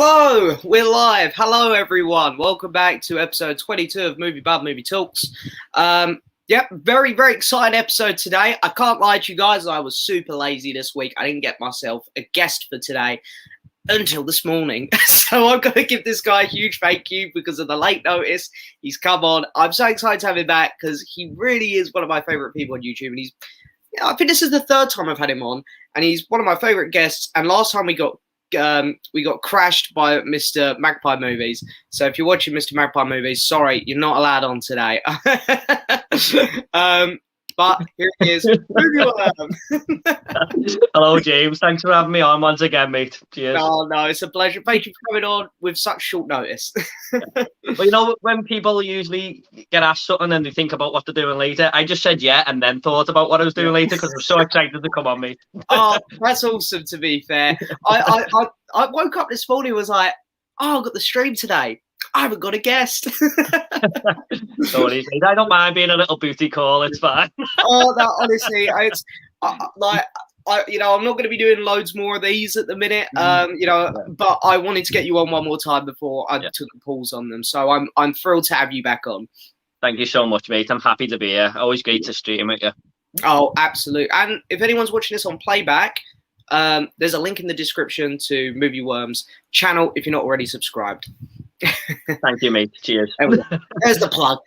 Hello, we're live. Hello, everyone. Welcome back to episode 22 of Movie Bub Movie Talks. Yep, very, very exciting episode today. I can't lie to you guys, I was super lazy this week. I didn't get myself a guest for today until this morning. So I'm going to give this guy a huge thank you because of the late notice. He's come on. I'm so excited to have him back because he really is one of my favorite people on YouTube. And I think this is the third time I've had him on, and he's one of my favorite guests. And last time we got crashed by Mr. Magpie Movies. So if you're watching Mr. Magpie Movies, sorry, you're not allowed on today. But here it is. Hello, James. Thanks for having me on once again, mate. Cheers. Oh, no, it's a pleasure. Thank you for coming on with such short notice. Well, you know, when people usually get asked something and they think about what they're doing later, I just said yeah and then thought about what I was doing later because I was so excited to come on, mate. Oh, that's awesome, to be fair. I woke up this morning and was like, oh, I've got the stream today. I haven't got a guest. Sorry, mate. I don't mind being a little booty call. It's fine. Oh, no, honestly, I'm not going to be doing loads more of these at the minute, but I wanted to get you on one more time before I took a pause on them. So I'm thrilled to have you back on. Thank you so much, mate. I'm happy to be here. Always great to stream with you. Oh, absolutely. And if anyone's watching this on playback, there's a link in the description to Movie Worm's channel if you're not already subscribed. Thank you, mate. Cheers. There's the plug.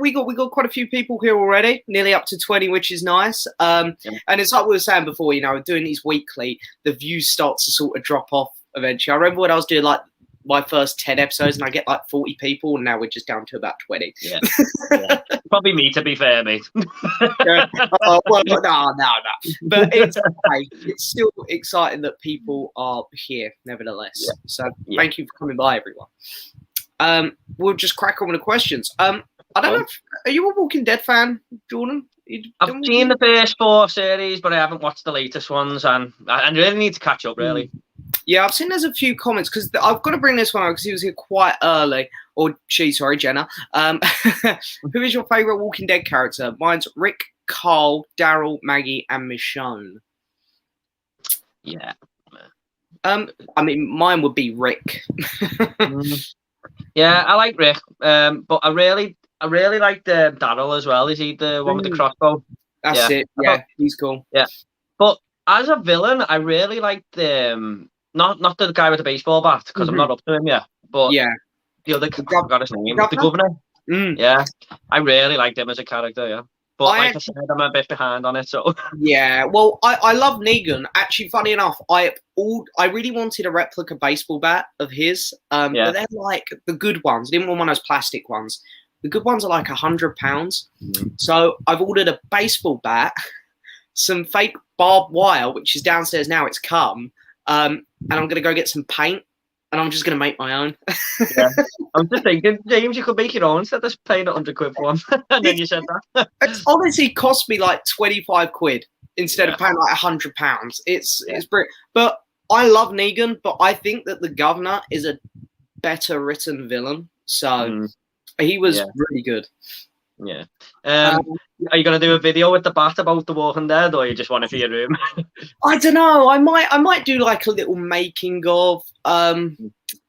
We got quite a few people here already, nearly up to 20, which is nice. And it's like we were saying before, doing these weekly, the views start to sort of drop off eventually. I remember when I was doing like my first 10 episodes and I get like 40 people, and now we're just down to about 20. Yeah. Probably me, to be fair, mate. No. But it's still exciting that people are here, nevertheless. Yeah. So thank you for coming by, everyone. We'll just crack on with the questions. I don't know, are you a Walking Dead fan, Jordan? I've seen the first 4 series, but I haven't watched the latest ones, and I really need to catch up, really. Yeah, I've seen there's a few comments because I've got to bring this one out because he was here quite early. Or sorry, Jenna. Who is your favourite Walking Dead character? Mine's Rick, Carl, Daryl, Maggie, and Michonne. Yeah. I mean, mine would be Rick. Yeah, I like Rick, but I really like Daryl as well. Is he the one with the crossbow? That's it. Yeah, he's cool. Yeah, but as a villain, I really like not the guy with the baseball bat because I'm not up to him yet. But the other I forgot his name, the governor. Yeah, I really liked him as a character. Yeah. But like I said, I'm a bit behind on it, so... Yeah, well, I love Negan. Actually, funny enough, I really wanted a replica baseball bat of his, but they're like the good ones. I didn't want one of those plastic ones. The good ones are like £100. So I've ordered a baseball bat, some fake barbed wire, which is downstairs now, it's come, and I'm going to go get some paint, and I'm just going to make my own. Yeah. I'm just thinking, James, you could make your own instead of paying £100 for one. And then you said that. It's honestly cost me like 25 quid instead of paying like £100. It's brilliant. But I love Negan, but I think that the governor is a better written villain. So he was really good. Yeah. Are you going to do a video with the bat about The Walking Dead, or you just want it for your room? I don't know. I might do like a little making of. I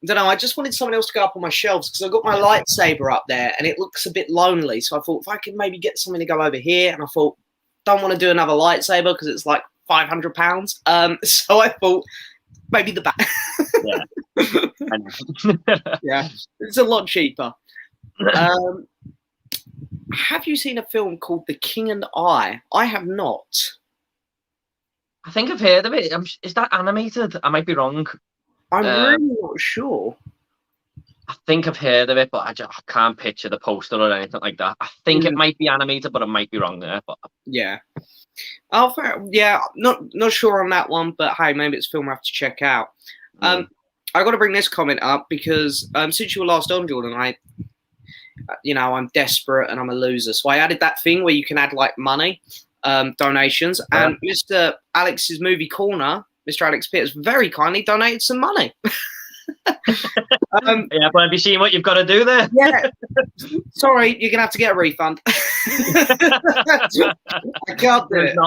don't know. I just wanted something else to go up on my shelves because I've got my lightsaber up there and it looks a bit lonely. So I thought if I could maybe get something to go over here, and I thought don't want to do another lightsaber because it's like £500. So I thought maybe the bat. Yeah, it's a lot cheaper. Have you seen a film called The King and I? I have not. I think I've heard of it. Is that animated? I might be wrong. I'm really not sure. I think I've heard of it, but I can't picture the poster or anything like that. I think it might be animated, but I might be wrong there. But yeah. Oh, fair. Yeah, not sure on that one, but hey, maybe it's a film I have to check out. I got to bring this comment up because since you were last on, Jordan, I'm desperate and I'm a loser. So I added that thing where you can add like money, donations. And Mr. Alex's Movie Corner, Mr. Alex Peters, very kindly donated some money. Yeah, but have you seen what you've got to do there? Yeah. Sorry, you're gonna have to get a refund. I can't do it.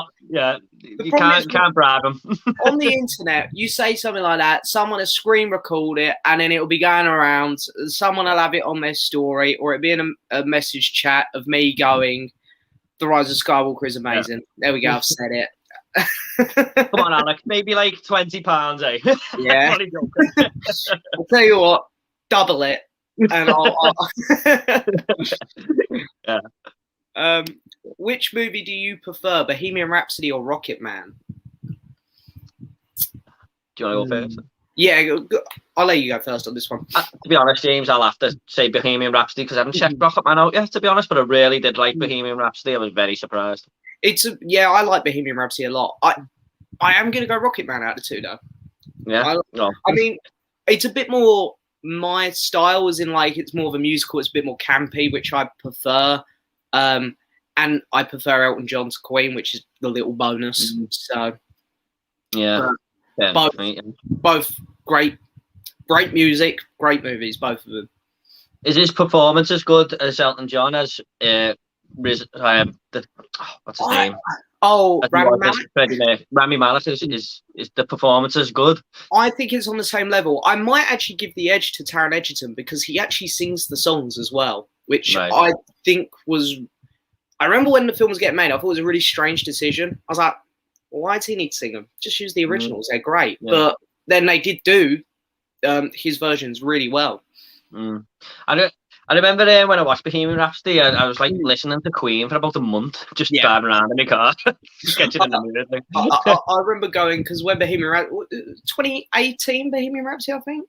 You can't bribe them. On the internet, you say something like that, someone will screen record it, and then it'll be going around. Someone will have it on their story, or it'll be in a message chat of me going, "The Rise of Skywalker is amazing." Yeah. There we go. I've said it. Come on, Alex. Maybe like £20, eh? Yeah. I'll tell you what. Double it, and I'll yeah. Which movie do you prefer, Bohemian Rhapsody or Rocketman? Do you want to go first? Yeah, I'll let you go first on this one. To be honest, James, I'll have to say Bohemian Rhapsody because I haven't checked Rocketman out yet, to be honest, but I really did like Bohemian Rhapsody. I was very surprised. I like Bohemian Rhapsody a lot. I am going to go Rocketman out of the two, though. Yeah? I mean, it's a bit more my style, as in, like, it's more of a musical. It's a bit more campy, which I prefer. And I prefer Elton John to Queen, which is the little bonus. So, yeah. Both great music, great movies, both of them. Is his performance as good as Elton John as what's his name? Oh, Rami Malek. Rami Malek is the performance as good? I think it's on the same level. I might actually give the edge to Taron Egerton because he actually sings the songs as well, which I think was. I remember when the film was getting made, I thought it was a really strange decision. I was like, why does he need to sing them? Just use the originals. They're great. Yeah. But then they did do his versions really well. I remember when I watched Bohemian Rhapsody, I was like listening to Queen for about a month, just driving around in my car, sketching in the mirror. I remember going, because when 2018 Bohemian Rhapsody, I think?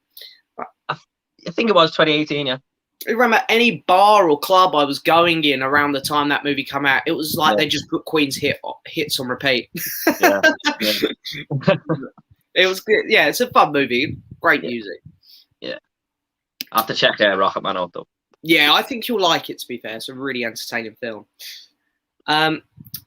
I think it was 2018, yeah. I remember any bar or club I was going in around the time that movie came out, it was like they just put Queen's hits on repeat. Yeah. It was good. Yeah, it's a fun movie. Great music. Yeah. I have to check Rocketman out, though. Yeah, I think you'll like it, to be fair. It's a really entertaining film.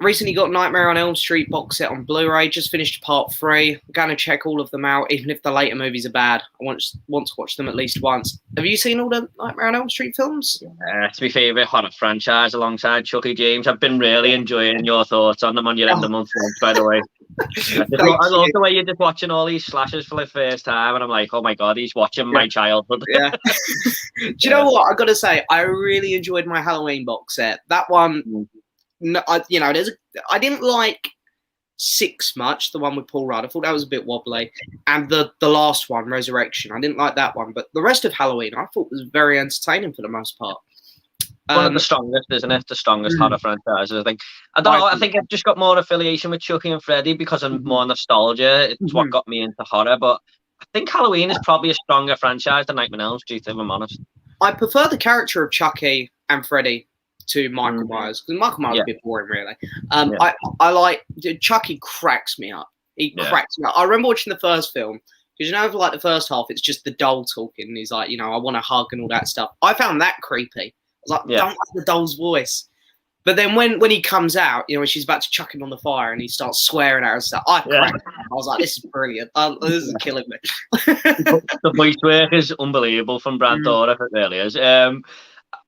Recently got Nightmare on Elm Street box set on Blu-ray. Just finished part 3. I'm going to check all of them out, even if the later movies are bad. I want to watch them at least once. Have you seen all the Nightmare on Elm Street films? Yeah, it's my favourite horror franchise alongside Chucky, James. I've been really enjoying your thoughts on them on your end of month, by the way. I love the way you're just watching all these slashes for the first time, and I'm like, oh my god, he's watching my childhood. Yeah. Do you know what? I got to say, I really enjoyed my Halloween box set. That one, I didn't like 6 much, the one with Paul Rudd. I thought that was a bit wobbly. And the last one, Resurrection, I didn't like that one. But the rest of Halloween, I thought was very entertaining for the most part. One of the strongest, isn't it? The strongest horror franchises, I think. I think I've just got more affiliation with Chucky and Freddy because of more nostalgia. It's what got me into horror. But I think Halloween is probably a stronger franchise than Nightmare on Elm Street, if I'm honest. I prefer the character of Chucky and Freddy to Michael Myers, because Michael Myers is a bit boring, really. I like Chucky. Cracks me up. He cracks me up. I remember watching the first film, because for like the first half, it's just the doll talking. And he's like, I want a hug and all that stuff. I found that creepy. I was like, don't like the doll's voice. But then when he comes out, when she's about to chuck him on the fire and he starts swearing at her and stuff, I was like, this is brilliant. This is killing me. The voice work is unbelievable from Brad Dourif. It really is.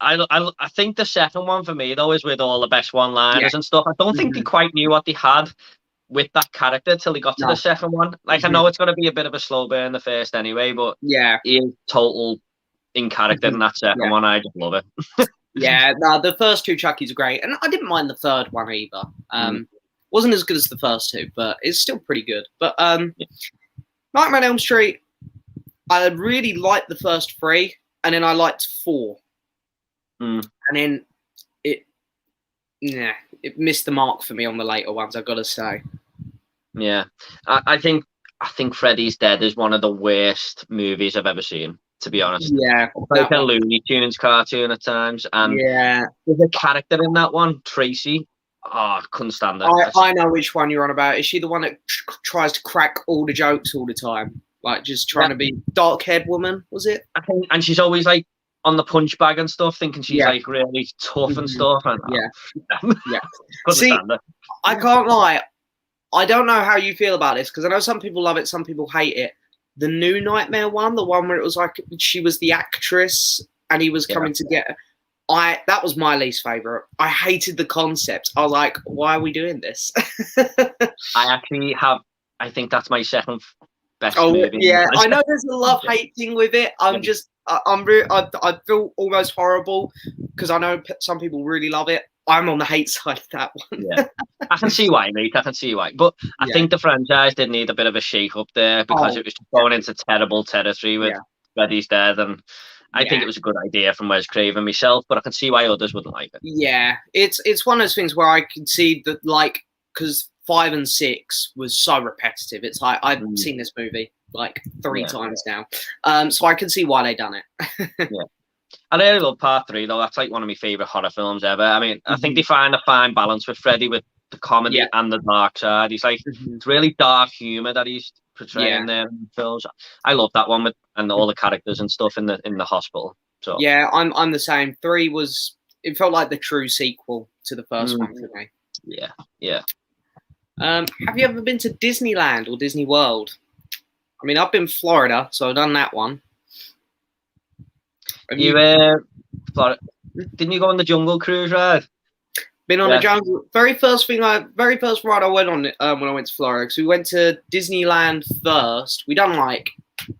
I think the second one for me, though, is with all the best one-liners and stuff. I don't think they quite knew what they had with that character till he got to the second one. Like, I know it's going to be a bit of a slow burn the first anyway, but he is total in character in that second one. I just love it. The first 2 Chucky's are great, and I didn't mind the third one either. Wasn't as good as the first 2, but it's still pretty good. But Nightmare on Elm Street, I really liked the first 3, and then I liked 4. And then it missed the mark for me on the later ones, I've got to say. Yeah, I think Freddy's Dead is one of the worst movies I've ever seen, to be honest. Yeah, it's like a Looney Tunes cartoon at times, and there's a character in that one, Tracy. Oh, I couldn't stand it. I know which one you're on about. Is she the one that tries to crack all the jokes all the time, like just trying to be dark-haired woman? Was it? I think, and she's always like on the punch bag and stuff, thinking she's like really tough and stuff. And, See, I can't lie. I don't know how you feel about this, because I know some people love it, some people hate it. the new Nightmare one, the one where it was like she was the actress and he was coming to get her. That was my least favorite. I hated the concept. I was like, why are we doing this? I think that's my second best movie. Yeah, I know there's a love-hate thing with it. I feel almost horrible because I know some people really love it. I'm on the hate side of that one. Yeah, I can see why, mate. I can see why. But I think the franchise did need a bit of a shake-up there because it was going into terrible territory with Freddy's Dead, and I think it was a good idea from Wes Craven myself, but I can see why others wouldn't like it. Yeah, it's one of those things where I can see that, like, because 5 and 6 was so repetitive. It's like I've seen this movie like 3 times now, so I can see why they done it. Yeah. I really love Part 3 though. That's like one of my favourite horror films ever. I mean, I think they find a fine balance with Freddy with the comedy and the dark side. He's like it's really dark humour that he's portraying there in films. I love that one and all the characters and stuff in the hospital. So yeah, I'm the same. 3 it felt like the true sequel to the first one for me. Yeah. Have you ever been to Disneyland or Disney World? I mean, I've been to Florida, so I've done that one. Florida, didn't you go on the Jungle Cruise ride? Been on the Jungle. Very first ride I went on when I went to Florida, because we went to Disneyland first. We done like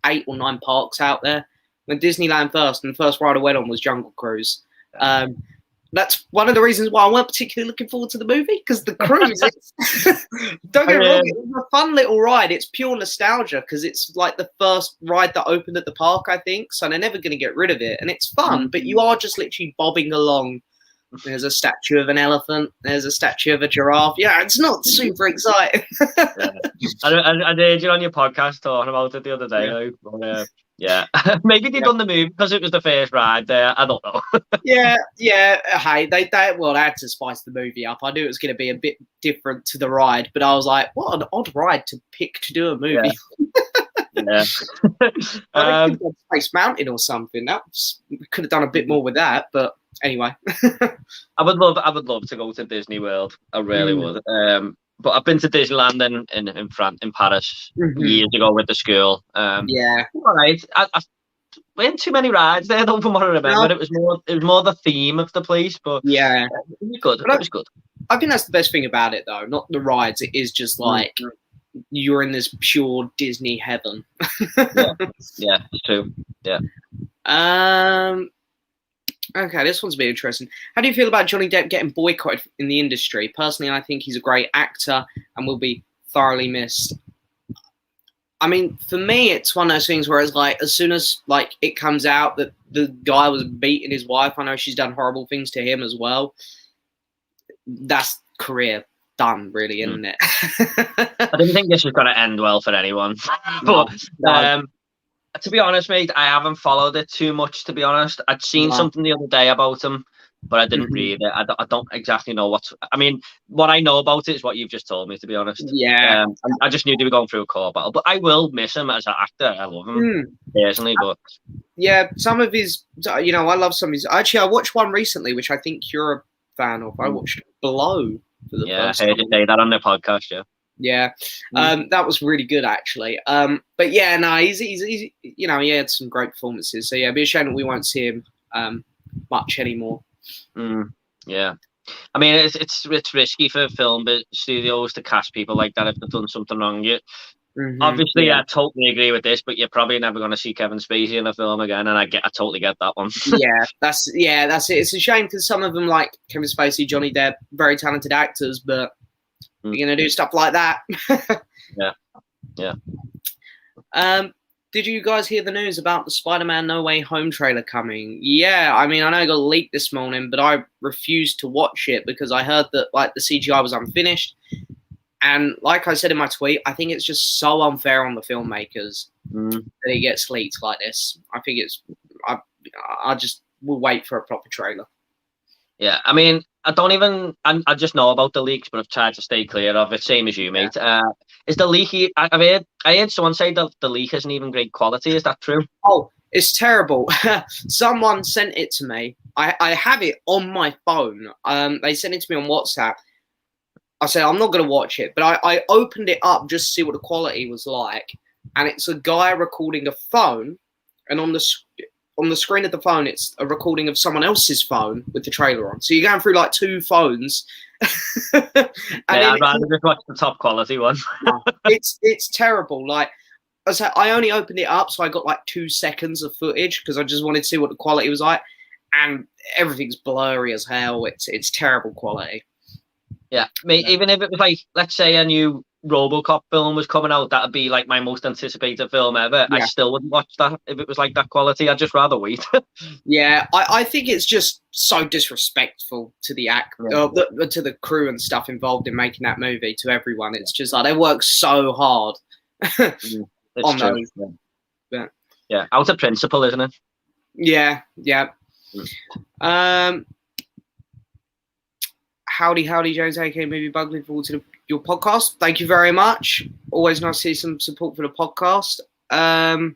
8 or 9 parks out there. Went Disneyland first, and the first ride I went on was Jungle Cruise. That's one of the reasons why I weren't particularly looking forward to the movie, because the cruise. Don't get me wrong, it was a fun little ride. It's pure nostalgia because it's like the first ride that opened at the park, I think. So they're never going to get rid of it, and it's fun. But you are just literally bobbing along. There's a statue of an elephant. There's a statue of a giraffe. Yeah, it's not super exciting. I heard you on your podcast talking about it the other day. Yeah, maybe they done the movie because it was the first ride there. I don't know. yeah. Hey, they had to spice the movie up. I knew it was going to be a bit different to the ride, but I was like, what an odd ride to pick to do a movie. Yeah. Space Mountain or something. We could have done a bit more with that, but anyway. I would love to go to Disney World. I really would. But I've been to Disneyland in France, in Paris, years ago with the school. All right. I went too many rides there, though, from what I remember. No. It was more the theme of the place, but it was good. It was good. I think that's the best thing about it, though. Not the rides. It is just like you're in this pure Disney heaven. Yeah, it's true. Yeah. Okay, this one's a bit interesting. How do you feel about Johnny Depp getting boycotted in the industry? Personally, I think he's a great actor and will be thoroughly missed. I mean, for me, it's one of those things where it's like, as soon as like it comes out that the guy was beating his wife, I know she's done horrible things to him as well. That's career done, really, isn't it? I didn't think this was going to end well for anyone. But to be honest, mate, I haven't followed it too much, to be honest. I'd seen something the other day about him, but I didn't read it. I don't exactly know I mean, what I know about it is what you've just told me, to be honest. Yeah. I just knew they were going through a court battle, but I will miss him as an actor. I love him, personally, but... Yeah, some of his... I love some of his... Actually, I watched one recently, which I think you're a fan of. I watched Blow for the first time. I heard you say that on the podcast, Yeah, that was really good, actually. But yeah, no, he's he had some great performances. So yeah, it'd be a shame that we won't see him much anymore. Yeah, I mean it's risky for film studios to cast people like that if they've done something wrong. Obviously, I totally agree with this, but you're probably never going to see Kevin Spacey in a film again, and I totally get that one. That's it. It's a shame because some of them, like Kevin Spacey, Johnny Depp, very talented actors, but you're gonna do stuff like that. Yeah. Did you guys hear the news about the Spiderman No Way Home trailer coming? Yeah, I mean, I know it got leaked this morning, but I refused to watch it because I heard that like the CGI was unfinished. And like I said in my tweet, I think it's just so unfair on the filmmakers that it gets leaked like this. I think I just will wait for a proper trailer. Yeah, I mean, I just know about the leaks, but I've tried to stay clear of it, same as you, mate. Is the leak, I heard someone say that the leak isn't even great quality, is that true? Oh, it's terrible. Someone sent it to me. I have it on my phone. They sent it to me on WhatsApp. I said, I'm not going to watch it, but I opened it up just to see what the quality was like. and it's a guy recording a phone, and on the screen of the phone, it's a recording of someone else's phone with the trailer on. So you're going through like 2 phones. I'd rather just watch the top quality one. It's terrible. Like I said, I only opened it up, so I got like 2 seconds of footage because I just wanted to see what the quality was like, and everything's blurry as hell. It's terrible quality. Yeah, even if it was like, let's say a new RoboCop film was coming out, that'd be like my most anticipated film ever. Yeah. I still wouldn't watch that if it was like that quality. I'd just rather wait. Yeah, I think it's just so disrespectful to the to the crew and stuff involved in making that movie, to everyone. It's just like they work so hard on those. Yeah, out of principle, isn't it? Yeah. Howdy, James, aka Movie Bug. Looking forward to your podcast. Thank you very much. Always nice to see some support for the podcast. It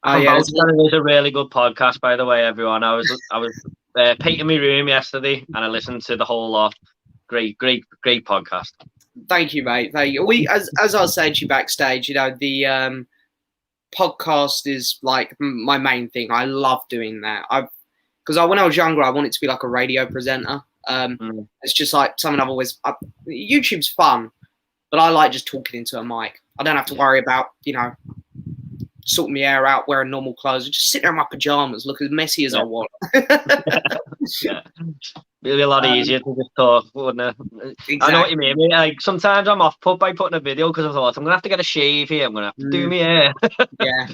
was a really good podcast, by the way, everyone. I was painting my room yesterday, and I listened to the whole lot. Great podcast. Thank you, mate. Thank you. As I was saying to you backstage, the podcast is like my main thing. I love doing that. Because when I was younger, I wanted to be like a radio presenter. It's just like something I've always... YouTube's fun, but I like just talking into a mic. I don't have to worry about, sorting my hair out, wearing normal clothes. I just sit there in my pajamas, look as messy as I want. Yeah. It'd be a lot easier to just talk, wouldn't it? Exactly. I know what you mean. Like, sometimes I'm off put by putting a video because I thought, I'm going to have to get a shave here. I'm going to have to do my hair. Yeah.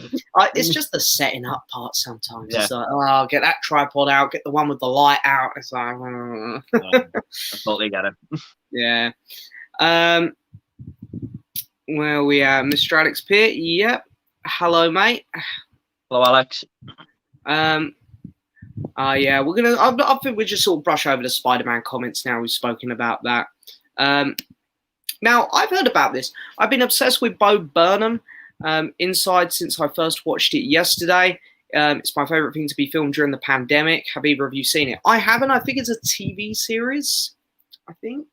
It's just the setting up part sometimes. Yeah. It's like, I'll get that tripod out, get the one with the light out. It's like... I totally get it. Yeah. Well, we are Mr. Alex Pitt. Yep. Hello, mate. Hello, Alex. Yeah, we're gonna. I think we just sort of brush over the Spider-Man comments now. We've spoken about that. Now I've heard about this. I've been obsessed with Bo Burnham Inside since I first watched it yesterday. It's my favorite thing to be filmed during the pandemic. Have either of you seen it? I haven't. I think it's a TV series. I think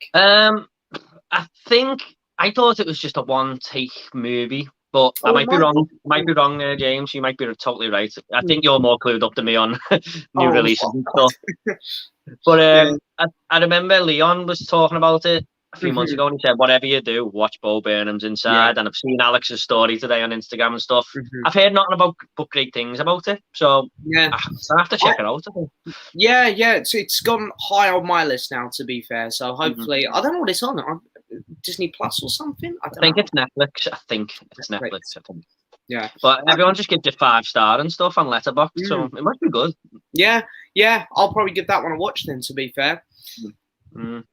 I thought it was just a one-take movie. But I might be wrong. James. You might be totally right. I think you're more clued up than me on new releases and stuff. But I remember Leon was talking about it a few months ago, and he said, "Whatever you do, watch Bo Burnham's Inside." Yeah. And I've seen Alex's story today on Instagram and stuff. I've heard nothing but great things about it, so I have to check it out. Yeah. It's gone high on my list now. To be fair, so hopefully, I don't know what it's on. Disney Plus or something? I think it's Netflix. I think it's Netflix. I think. Yeah. But everyone just gives it 5-star and stuff on Letterboxd, so it must be good. Yeah. I'll probably give that one a watch then, to be fair. The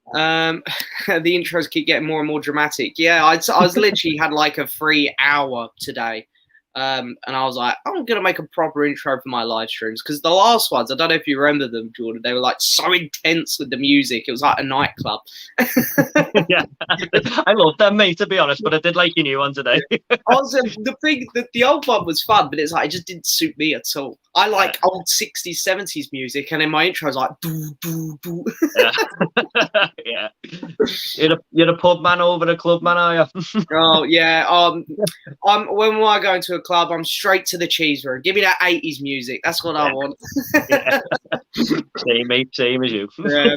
intros keep getting more and more dramatic. Yeah, I was literally had like a free hour today. And I was like, I'm going to make a proper intro for my live streams. Because the last ones, I don't know if you remember them, Jordan, they were like so intense with the music. It was like a nightclub. Yeah, I love them, mate, to be honest. But I did like your new one today. Also, the old one was fun, but it's like, it just didn't suit me at all. I like old 60s, 70s music. And then my intro was like, doo, doo, doo. Yeah. You're a pub man over a club man, are you? Oh, yeah. When I go into a club, I'm straight to the cheese room. Give me that 80s music. That's what I want. Same, mate. Same as you. Yeah.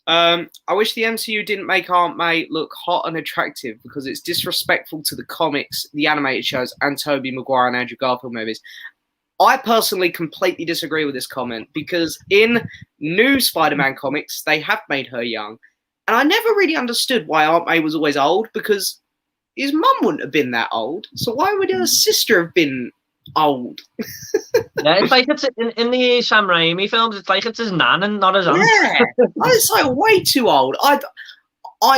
I wish the MCU didn't make Aunt May look hot and attractive because it's disrespectful to the comics, the animated shows, and Tobey Maguire and Andrew Garfield movies. I personally completely disagree with this comment because in new Spider-Man comics, they have made her young. And I never really understood why Aunt May was always old because his mum wouldn't have been that old. So why would her sister have been old? Yeah, it's like it's in the Sam Raimi films, it's like it's his nan and not his aunt. Yeah, it's like way too old. I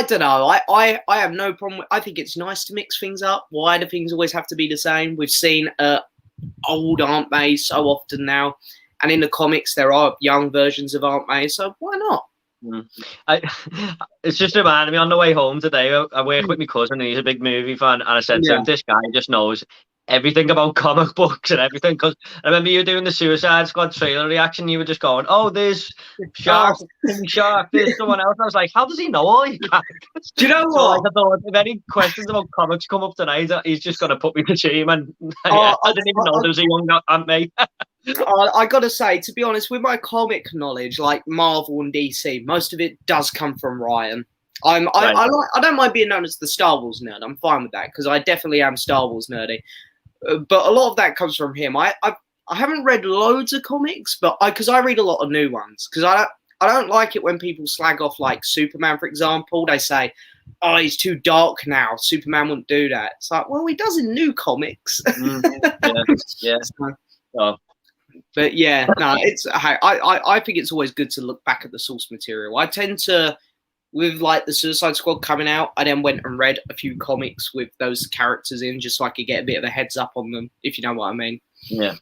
don't know. I have no problem. I think it's nice to mix things up. Why do things always have to be the same? We've seen old Aunt May so often now. And in the comics, there are young versions of Aunt May. So why not? It's just reminded me on the way home today. I work with my cousin, and he's a big movie fan, and I said to him, "This guy just knows everything about comic books and everything. Because I remember you doing the Suicide Squad trailer reaction. You were just going, "Oh, there's Shark, King Shark, there's someone else." I was like, "How does he know all these characters?" Do you know So, what? like, I thought, if any questions about comics come up tonight, he's just going to put me to shame. And I didn't even know there was a young Aunt May. I gotta say, to be honest, with my comic knowledge, like Marvel and DC, most of it does come from Ryan. I don't mind being known as the Star Wars nerd. I'm fine with that because I definitely am Star Wars nerdy. But a lot of that comes from him. I haven't read loads of comics, but because I read a lot of new ones. Because I don't like it when people slag off like Superman, for example. They say, "Oh, he's too dark now. Superman wouldn't do that." It's like, well, he does in new comics. Yeah. But yeah, no, it's I think it's always good to look back at the source material. I tend to, with like the Suicide Squad coming out, I then went and read a few comics with those characters in, just so I could get a bit of a heads up on them, if you know what I mean. Yeah.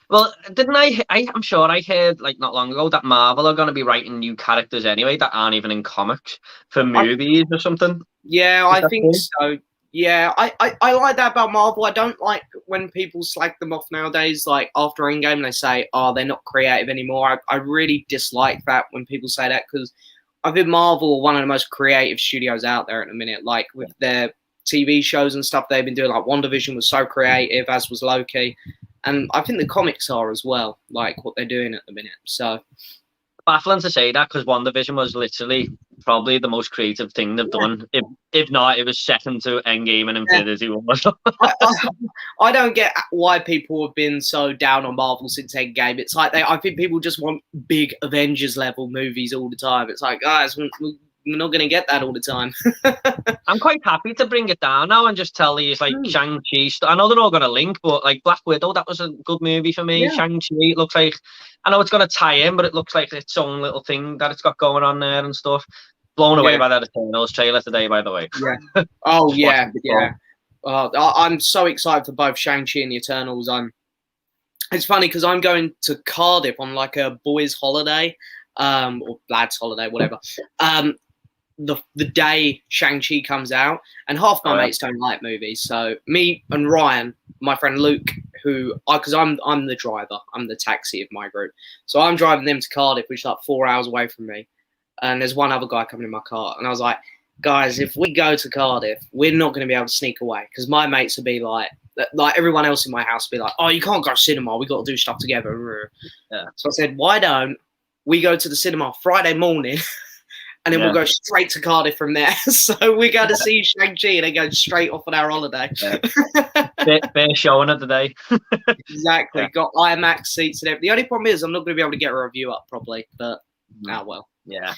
Well, didn't I'm sure I heard like not long ago that Marvel are going to be writing new characters anyway that aren't even in comics for movies or something. Yeah, I think so. Yeah, I like that about Marvel. I don't like when people slag them off nowadays, like after Endgame, they say, "Oh, they're not creative anymore." I really dislike that when people say that, because I think Marvel are one of the most creative studios out there at the minute. Like with their TV shows and stuff they've been doing, like WandaVision was so creative, as was Loki. And I think the comics are as well, like what they're doing at the minute. So baffling to say that, because WandaVision was literally probably the most creative thing they've done. If not, it was second to Endgame and Infinity War. I don't get why people have been so down on Marvel since Endgame. It's like I think people just want big Avengers level movies all the time. It's like, guys, we're not going to get that all the time. I'm quite happy to bring it down now and just tell these like Shang-Chi. I know they're all going to link, but like Black Widow, that was a good movie for me. Yeah. Shang-Chi, it looks like, I know it's going to tie in, but it looks like its own little thing that it's got going on there and stuff. Blown away by that Eternals trailer today, by the way. Yeah. Oh, yeah. Yeah. I'm so excited for both Shang-Chi and the Eternals. It's funny because I'm going to Cardiff on like a boys' holiday, or lads' holiday, whatever. The day Shang-Chi comes out, and half my mates don't like movies. So me and Ryan, my friend Luke, because I'm the driver, I'm the taxi of my group. So I'm driving them to Cardiff, which is like 4 hours away from me. And there's one other guy coming in my car. And I was like, guys, if we go to Cardiff, we're not going to be able to sneak away. Because my mates will be like everyone else in my house will be like, oh, you can't go to cinema. We got to do stuff together. Yeah. So I said, why don't we go to the cinema Friday morning? And then we'll go straight to Cardiff from there. So we're going to see Shang-Chi and then go straight off on our holiday. Yeah. Fair showing of the day. Exactly. Yeah. Got IMAX seats and everything. The only problem is I'm not going to be able to get a review up properly. But well. Yeah.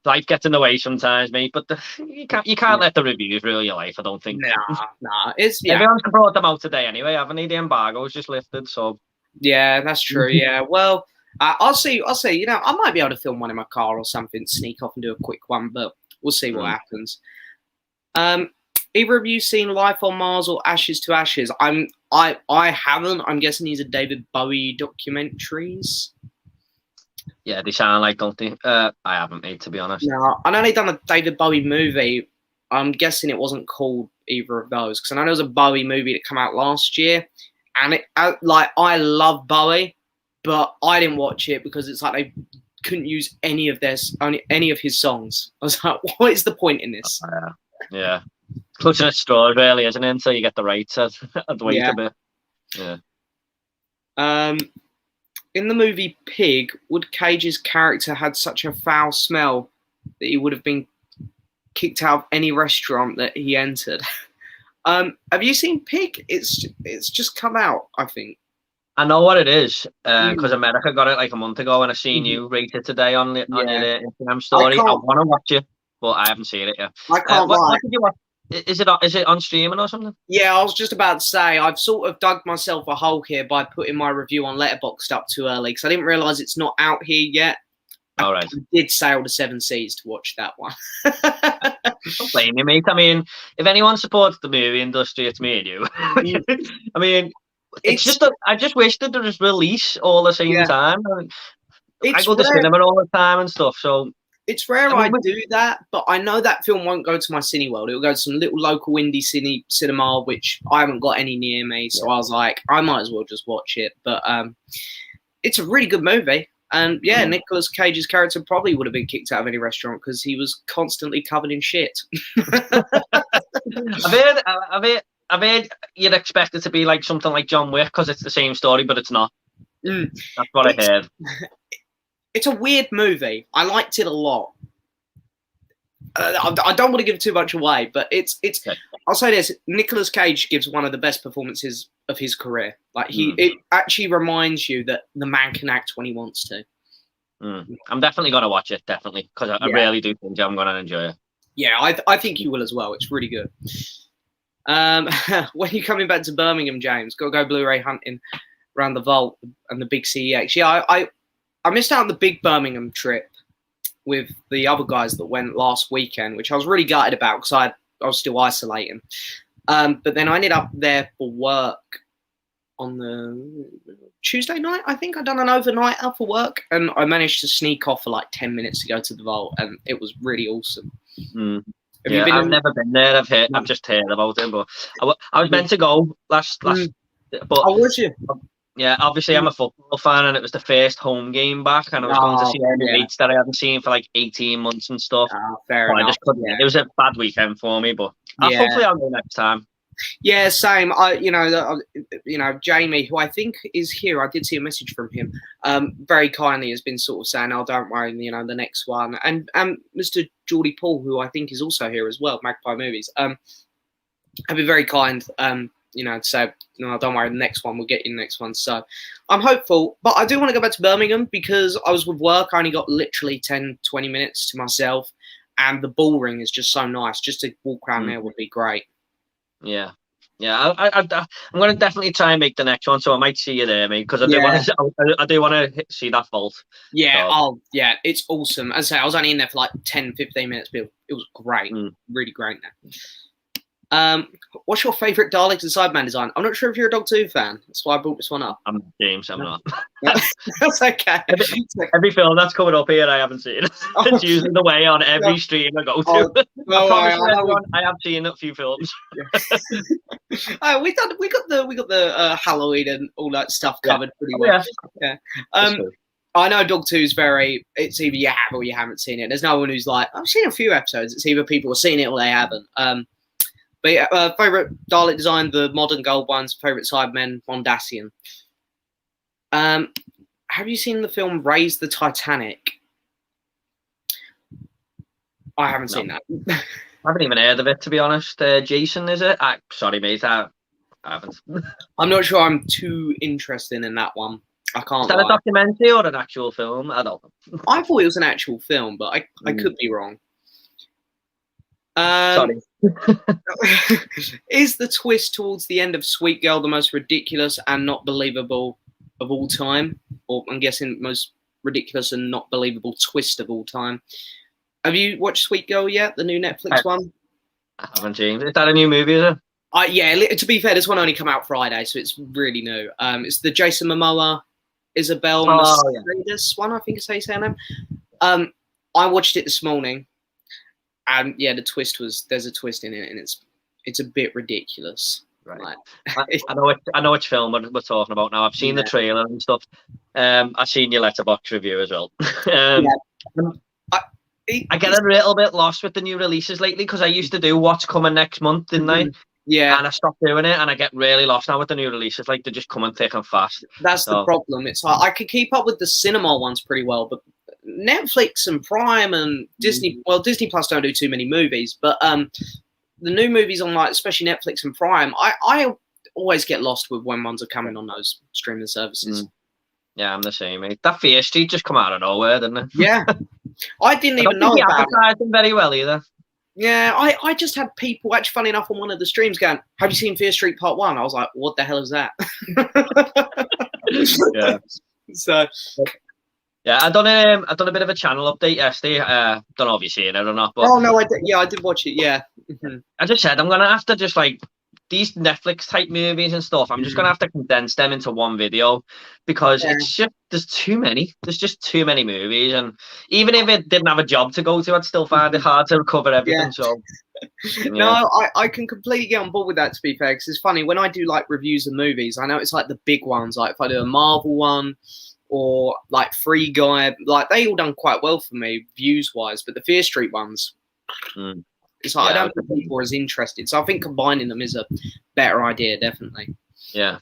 Life gets in the way sometimes, mate. But you can't let the reviews rule your life, I don't think. Nah. Everyone's brought them out today anyway, haven't they? The embargo's just lifted, so. Yeah, that's true. Yeah. Well, I'll see. You know, I might be able to film one in my car or something, sneak off and do a quick one, but we'll see what happens. Either of you seen Life on Mars or Ashes to Ashes? I haven't. I'm guessing these are David Bowie documentaries. Yeah, they sound like, don't they? I haven't, made, to be honest. No, I know they've done a David Bowie movie. I'm guessing it wasn't called either of those, because I know there was a Bowie movie that came out last year, and I love Bowie. But I didn't watch it because it's like they couldn't use any of his songs. I was like, what is the point in this? Yeah. Clutching at straws, really, isn't it? Until you get the rights. I'd wait a bit. Yeah. In the movie Pig, would Cage's character had such a foul smell that he would have been kicked out of any restaurant that he entered? Have you seen Pig? It's just come out, I think. I know what it is, because America got it like a month ago, and I seen you rate it today on your Instagram story. I want to watch it, but I haven't seen it yet. I can't lie. What did you watch? Is it on streaming or something? Yeah, I was just about to say, I've sort of dug myself a hole here by putting my review on Letterboxd up too early, because I didn't realise it's not out here yet. All right. I did sail the seven seas to watch that one. Don't blame you, mate. I mean, if anyone supports the movie industry, it's me and you. I mean... It's just I just wish that there was release all the same time. I go to cinema all the time and stuff, so It's rare I do that, but I know that film won't go to my Cineworld. It'll go to some little local indie cinema, which I haven't got any near me. So I was like, I might as well just watch it. But it's a really good movie. And yeah, Nicolas Cage's character probably would have been kicked out of any restaurant because he was constantly covered in shit. I've heard you'd expect it to be like something like John Wick because it's the same story, but it's not. That's what I heard. It's a weird movie. I liked it a lot. I don't want to give too much away, but it's. Okay. I'll say this: Nicolas Cage gives one of the best performances of his career. Like it actually reminds you that the man can act when he wants to. I'm definitely gonna watch it, definitely, because I really do think I'm gonna enjoy it. Yeah, I think you will as well. It's really good. When you're coming back to Birmingham, James, go Blu-ray hunting around the Vault and the big CEX. Yeah, I missed out on the big Birmingham trip with the other guys that went last weekend, which I was really gutted about because I was still isolating. But then I ended up there for work on the Tuesday night. I think I'd done an overnighter for work, and I managed to sneak off for like 10 minutes to go to the Vault, and it was really awesome. I've never been there. I've just heard about it, but I was meant to go last. But how was you? Yeah, obviously I'm a football fan, and it was the first home game back, and I was going to see my mates that I hadn't seen for like 18 months and stuff. Fair enough. I just couldn't. It was a bad weekend for me, but hopefully I'll go next time. Yeah, same. Jamie, who I think is here, I did see a message from him. Very kindly has been sort of saying, "Oh, don't worry, the next one." And Mr. Geordie Paul, who I think is also here as well, Magpie Movies, have been very kind. So no, don't worry, the next one, we'll get you the next one. So I'm hopeful, but I do want to go back to Birmingham because I was with work. I only got literally 10, 20 minutes to myself, and the Bull Ring is just so nice. Just to walk around there would be great. Yeah. I'm going to definitely try and make the next one, so I might see you there, mate, because I do want to see that Vault. Yeah, so. It's awesome. As I say, I was only in there for like 10, 15 minutes, but it was great. Really great now. What's your favourite Daleks and Cyberman design? I'm not sure if you're a Doctor Who fan. That's why I brought this one up. I'm James. I'm not. That's okay. Every film that's coming up here, I haven't seen. It's usually the way on every stream I go to. I have seen a few films. We got the Halloween and all that stuff covered pretty well. Yeah. I know Doctor Who's it's either you have or you haven't seen it. There's no one who's like, I've seen a few episodes. It's either people have seen it or they haven't. But yeah, favourite Dalek design, the modern gold ones. Favourite Cybermen, Mondasian. Have you seen the film Raise the Titanic? I haven't seen that. I haven't even heard of it, to be honest. Jason, is it? Sorry, mate, I haven't. I'm not sure I'm too interested in that one. I can't. Is that a documentary or an actual film? I don't know. I thought it was an actual film, but I could be wrong. Sorry. Is the twist towards the end of Sweet Girl the most ridiculous and not believable of all time? Or I'm guessing most ridiculous and not believable twist of all time. Have you watched Sweet Girl yet? The new Netflix one? I haven't, James. Is that a new movie, is it? Yeah, to be fair, this one only came out Friday, so it's really new. It's the Jason Momoa, Isabel Mercedes one, I think is how you say her name. I watched it this morning. And yeah, there's a twist in it, and it's a bit ridiculous. Right. Like, I know which film we're talking about now. I've seen the trailer and stuff. I've seen your Letterboxd review as well. I get a little bit lost with the new releases lately because I used to do what's coming next month, didn't I? Yeah. And I stopped doing it, and I get really lost now with the new releases. Like, they're just coming thick and fast. That's the problem. It's like I could keep up with the cinema ones pretty well, but Netflix and Prime and Disney, well, Disney Plus don't do too many movies, but the new movies on, like, especially Netflix and Prime, I always get lost with when ones are coming on those streaming services. Yeah, I'm the same, mate. That Fear Street just come out of nowhere, didn't it? Yeah. I didn't even know about it. I advertised very well either. Yeah, I just had people, actually funny enough, on one of the streams going, have you seen Fear Street Part 1? I was like, what the hell is that? Yeah. So... Yeah, I done a bit of a channel update yesterday. Don't know if you've seen it or not. But no, I did. Yeah, I did watch it. Yeah. I just said I'm gonna have to just like these Netflix type movies and stuff, I'm just gonna have to condense them into one video because it's just there's just too many movies, and even if it didn't have a job to go to, I'd still find it hard to cover everything. So no, I can completely get on board with that, to be fair, because it's funny when I do like reviews of movies, I know it's like the big ones, like if I do a Marvel one or like Free Guy, like they all done quite well for me views wise, but the Fear Street ones, it's like I don't think people are as interested. So I think combining them is a better idea, definitely. Yeah.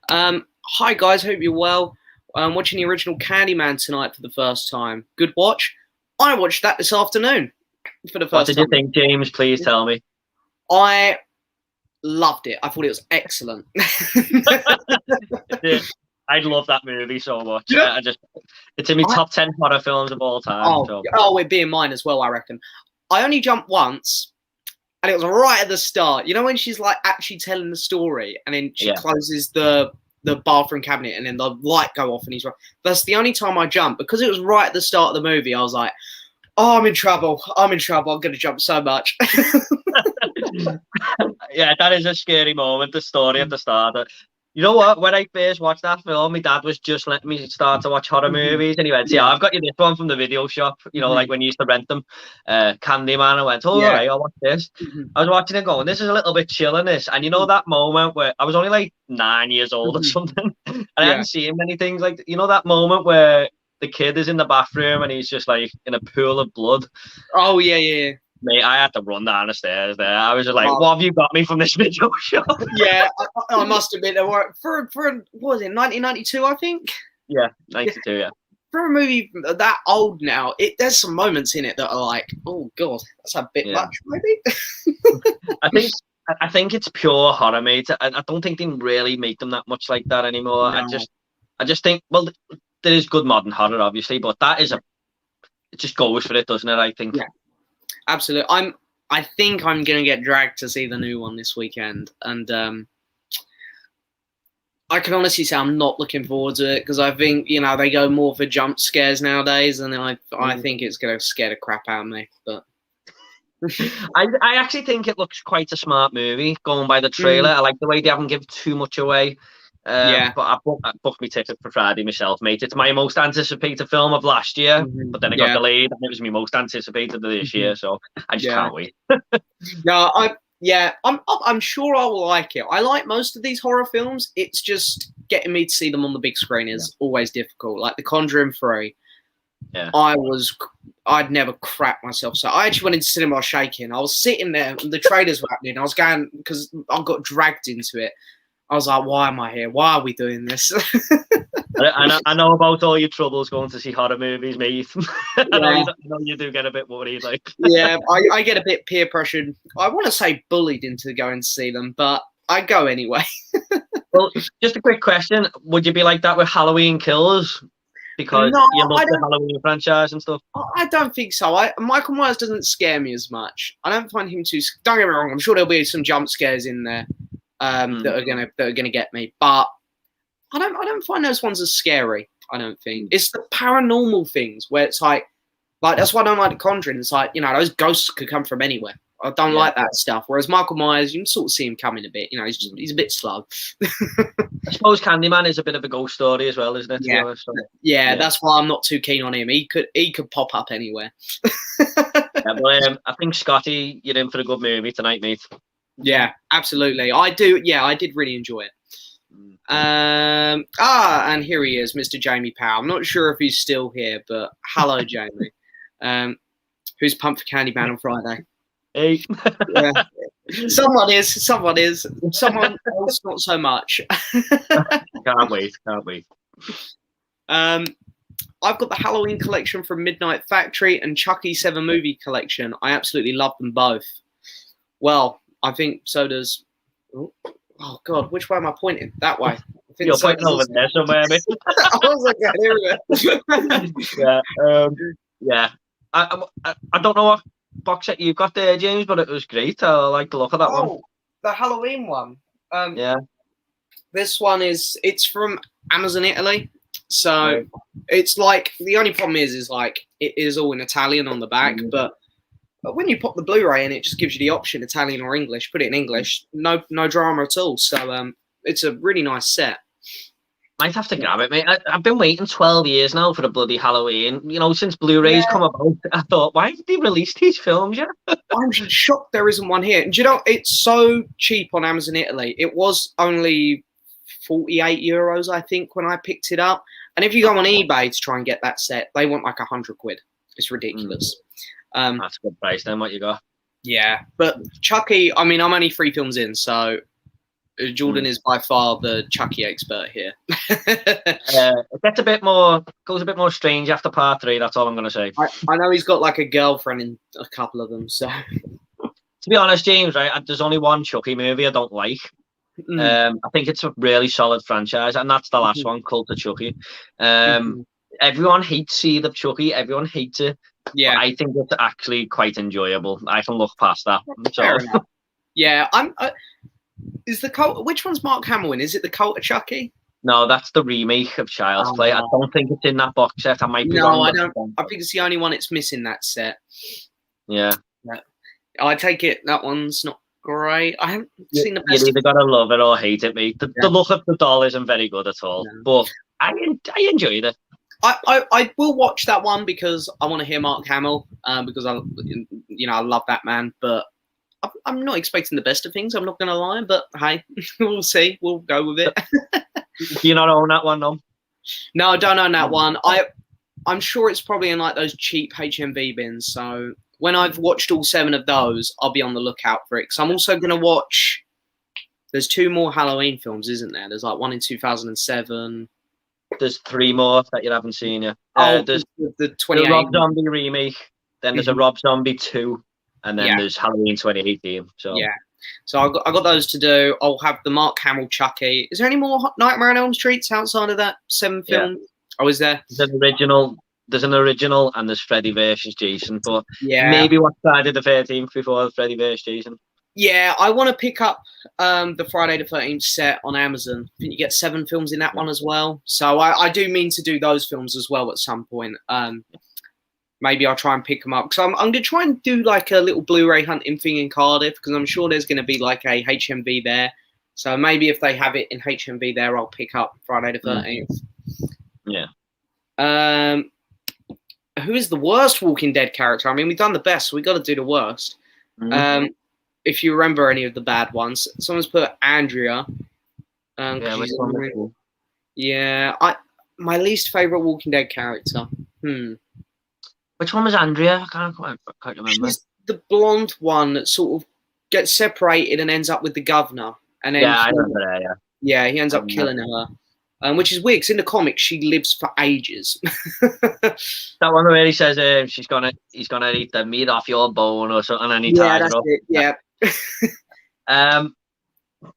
Hi guys, hope you're well. I'm watching the original Candyman tonight for the first time. Good watch. I watched that this afternoon for the first time. What did you think, James? Please tell me. I loved it. I thought it was excellent. I love that movie so much. Yeah. It's in my top 10 horror films of all time. Oh, it'd be in mine as well, I reckon. I only jumped once, and it was right at the start. You know when she's like actually telling the story, and then she closes the bathroom cabinet, and then the light go off, and he's right. That's the only time I jumped, because it was right at the start of the movie. I was like, "Oh, I'm in trouble. I'm in trouble. I'm going to jump so much." Yeah, that is a scary moment. The story at the start. You know what? When I first watched that film, my dad was just letting me start to watch horror movies, and he went, "Yeah, I've got you this one from the video shop." You know, like when you used to rent them, Candyman. I went, "Oh, all right, I'll watch this." I was watching it, going, "This is a little bit chill in this." And you know that moment where I was only like 9 years old or something, and I hadn't seen many things like that moment where the kid is in the bathroom and he's just like in a pool of blood. Oh yeah. Mate, I had to run down the stairs there. I was just like, "What have you got me from this video shop?" Yeah, I must admit, for what was it, 1992, I think? Yeah, 92, yeah. For a movie that old now, there's some moments in it that are like, oh god, that's a bit much, maybe. I think it's pure horror, mate. I don't think they really make them that much like that anymore. No. I just think, well, there is good modern horror, obviously, but that is it just goes for it, doesn't it? I think. Yeah. Absolutely. I think I'm gonna get dragged to see the new one this weekend, and I can honestly say I'm not looking forward to it, because I think they go more for jump scares nowadays, and I think it's gonna scare the crap out of me. But I actually think it looks quite a smart movie, going by the trailer. I like the way they haven't given too much away. But I booked my ticket for Friday myself, mate. It's my most anticipated film of last year, but then it got delayed, and it was my most anticipated of this year, so I just can't wait. No, I'm sure I will like it. I like most of these horror films. It's just getting me to see them on the big screen is always difficult. Like The Conjuring 3. Yeah. I'd never crap myself. So I actually went into cinema shaking. I was sitting there, and the trailers were happening. I was going, because I got dragged into it. I was like, why am I here? Why are we doing this? I know about all your troubles going to see horror movies, mate. I know you do get a bit worried. Yeah, I get a bit peer pressured. I want to say bullied into going to see them, but I go anyway. Well, just a quick question. Would you be like that with Halloween Kills? Because you love the Halloween franchise and stuff? I don't think so. Michael Myers doesn't scare me as much. I don't find him too... Don't get me wrong. I'm sure there'll be some jump scares in there. That are gonna get me, but I don't find those ones as scary. I don't think it's the paranormal things where it's like that's why I don't like The Conjuring. It's like those ghosts could come from anywhere. I don't like that stuff. Whereas Michael Myers, you can sort of see him coming a bit. He's a bit slow. I suppose Candyman is a bit of a ghost story as well, isn't it? Yeah, yeah. That's why I'm not too keen on him. He could pop up anywhere. Well, I think Scotty, you're in for a good movie tonight, mate. Yeah, absolutely. I do. Yeah, I did really enjoy it. And here he is, Mr. Jamie Powell. I'm not sure if he's still here, but hello, Jamie. Who's pumped for Candyman on Friday? Hey. Yeah. Someone is. Someone else, not so much. Can't wait. I've got the Halloween collection from Midnight Factory and Chucky 7 movie collection. I absolutely love them both. Well, I think so does. Oh God, which way am I pointing? That way. I think you're pointing over there somewhere, mate. I was like, yeah. I don't know what box set you've got there, James, but it was great. I like the look of that one. The Halloween one. Yeah. This one it's from Amazon Italy. So it's like the only problem is like it is all in Italian on the back, but when you pop the Blu-ray in, it just gives you the option Italian or English. Put it in English, no drama at all. So it's a really nice set. Might have to grab it, mate. I've been waiting 12 years now for the bloody Halloween. You know, since Blu-rays come about, I thought, why did they release these films yet? I'm shocked there isn't one here. And do you know, it's so cheap on Amazon Italy. It was only 48 euros, I think, when I picked it up. And if you go on eBay to try and get that set, they want like 100 quid. It's ridiculous. That's a good price then, what you got. Yeah, but Chucky, I mean, I'm only 3 films in, so Jordan is by far the Chucky expert here. It gets goes a bit more strange after part 3, that's all I'm going to say. I know he's got like a girlfriend in a couple of them, so. To be honest, James, right, there's only one Chucky movie I don't like. I think it's a really solid franchise, and that's the last one, Cult of Chucky. Everyone hates Seed of Chucky, everyone hates it. Yeah, but I think it's actually quite enjoyable. I can look past that. So. Yeah, is the Cult? Which one's Mark Hamill in? Is it the Cult of Chucky? No, that's the remake of Child's Play. I don't think it's in that box set. I might be wrong. No, I don't. I think it's the only one it's missing, that set. Yeah. I take it that one's not great. I haven't seen the best. You either gotta love it or hate it, mate. The look of the doll isn't very good at all, but I enjoyed it. I will watch that one because I want to hear Mark Hamill, because I love that man. But I'm not expecting the best of things. I'm not going to lie, but hey, we'll see. We'll go with it. Do you not own that one, though? No, I don't own that one. I'm sure it's probably in like those cheap HMV bins. So when I've watched all 7 of those, I'll be on the lookout for it. Because I'm also going to watch. There's 2 more Halloween films, isn't there? There's like one in 2007. There's 3 more that you haven't seen yet. There's the 28. The Rob Zombie remake. Then there's a Rob Zombie 2, and then there's Halloween 2018. So so I got those to do. I'll have the Mark Hamill Chucky. Is there any more Nightmare on Elm Streets outside of that 7 film? Oh, is there? There's an original, and there's Freddy versus Jason. But maybe what Friday the 13th before Freddy versus Jason. Yeah, I want to pick up the Friday the 13th set on Amazon. I think you get 7 films in that one as well. So I do mean to do those films as well at some point. Maybe I'll try and pick them up. Because I'm going to try and do like a little Blu-ray hunting thing in Cardiff, because I'm sure there's going to be like a HMV there. So maybe if they have it in HMV there, I'll pick up Friday the 13th. Yeah. Who is the worst Walking Dead character? I mean, we've done the best, so we've got to do the worst. If you remember any of the bad ones, someone's put Andrea. My least favorite Walking Dead character. Which one was Andrea? I can't remember. She's the blonde one that sort of gets separated and ends up with the governor. And then I remember that. Yeah, he ends up killing her. Which is weird, because in the comics she lives for ages. That one where he says he's gonna eat the meat off your bone or something, and he ties her up. It. Yeah. Do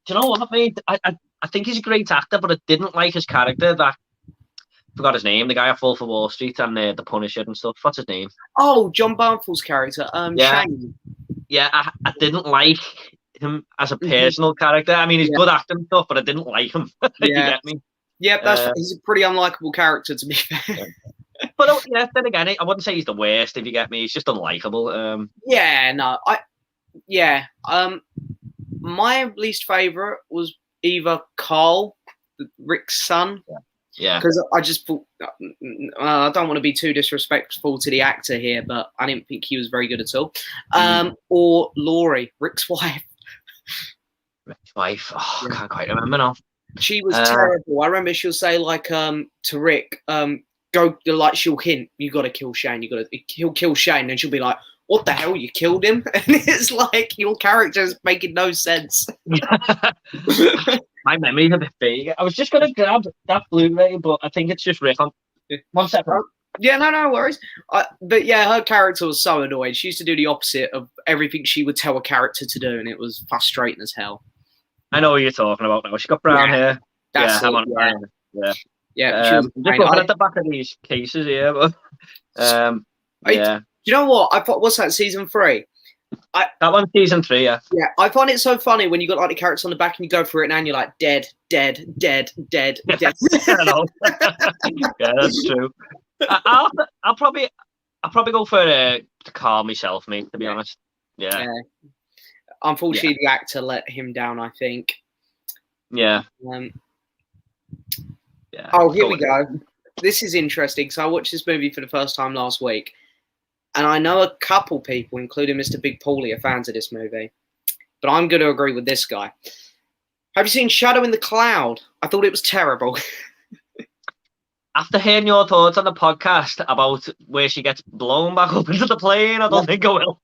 you know what, mate? I think he's a great actor, but I didn't like his character. I forgot his name. The guy at Wolf of Wall Street and the Punisher and stuff. What's his name? Oh, John Barnfield's character. Shane. Yeah, I didn't like him as a personal character. I mean, he's good acting and stuff, but I didn't like him. You get me? Yeah, he's a pretty unlikable character, to be fair. But then again, I wouldn't say he's the worst, if you get me. He's just unlikable. My least favourite was either Carl, Rick's son. Yeah. Because I just thought, I don't want to be too disrespectful to the actor here, but I didn't think he was very good at all. Or Laurie, Rick's wife. Rick's wife? Oh, I can't quite remember now. She was terrible. I remember she'll say like to Rick, go, like she'll hint, you got to kill Shane. He'll kill Shane, and she'll be like, what the hell? You killed him? And it's like your character's making no sense. My memory's a bit vague. I was just going to grab that Blu-ray, but I think it's just Rick on. 1 second. Yeah, no worries. But yeah, her character was so annoying. She used to do the opposite of everything she would tell a character to do, and it was frustrating as hell. I know what you're talking about now. She got brown hair. That's I'm on brown. Yeah. Just looking at the back of these cases here, but you know what? I thought, what's that, season 3? That one's season 3, yeah. Yeah, I find it so funny when you got like the characters on the back and you go through it and you're like, dead. I know. Yeah, that's true. I'll probably, I'll probably go for to calm myself, mate. To be honest, yeah. Unfortunately, the actor let him down, I think. Yeah. Oh, here we go. This is interesting because I watched this movie for the first time last week, and I know a couple people, including Mr. Big Paulie, are fans of this movie. But I'm going to agree with this guy. Have you seen Shadow in the Cloud? I thought it was terrible. After hearing your thoughts on the podcast about where she gets blown back up into the plane, I don't think I will.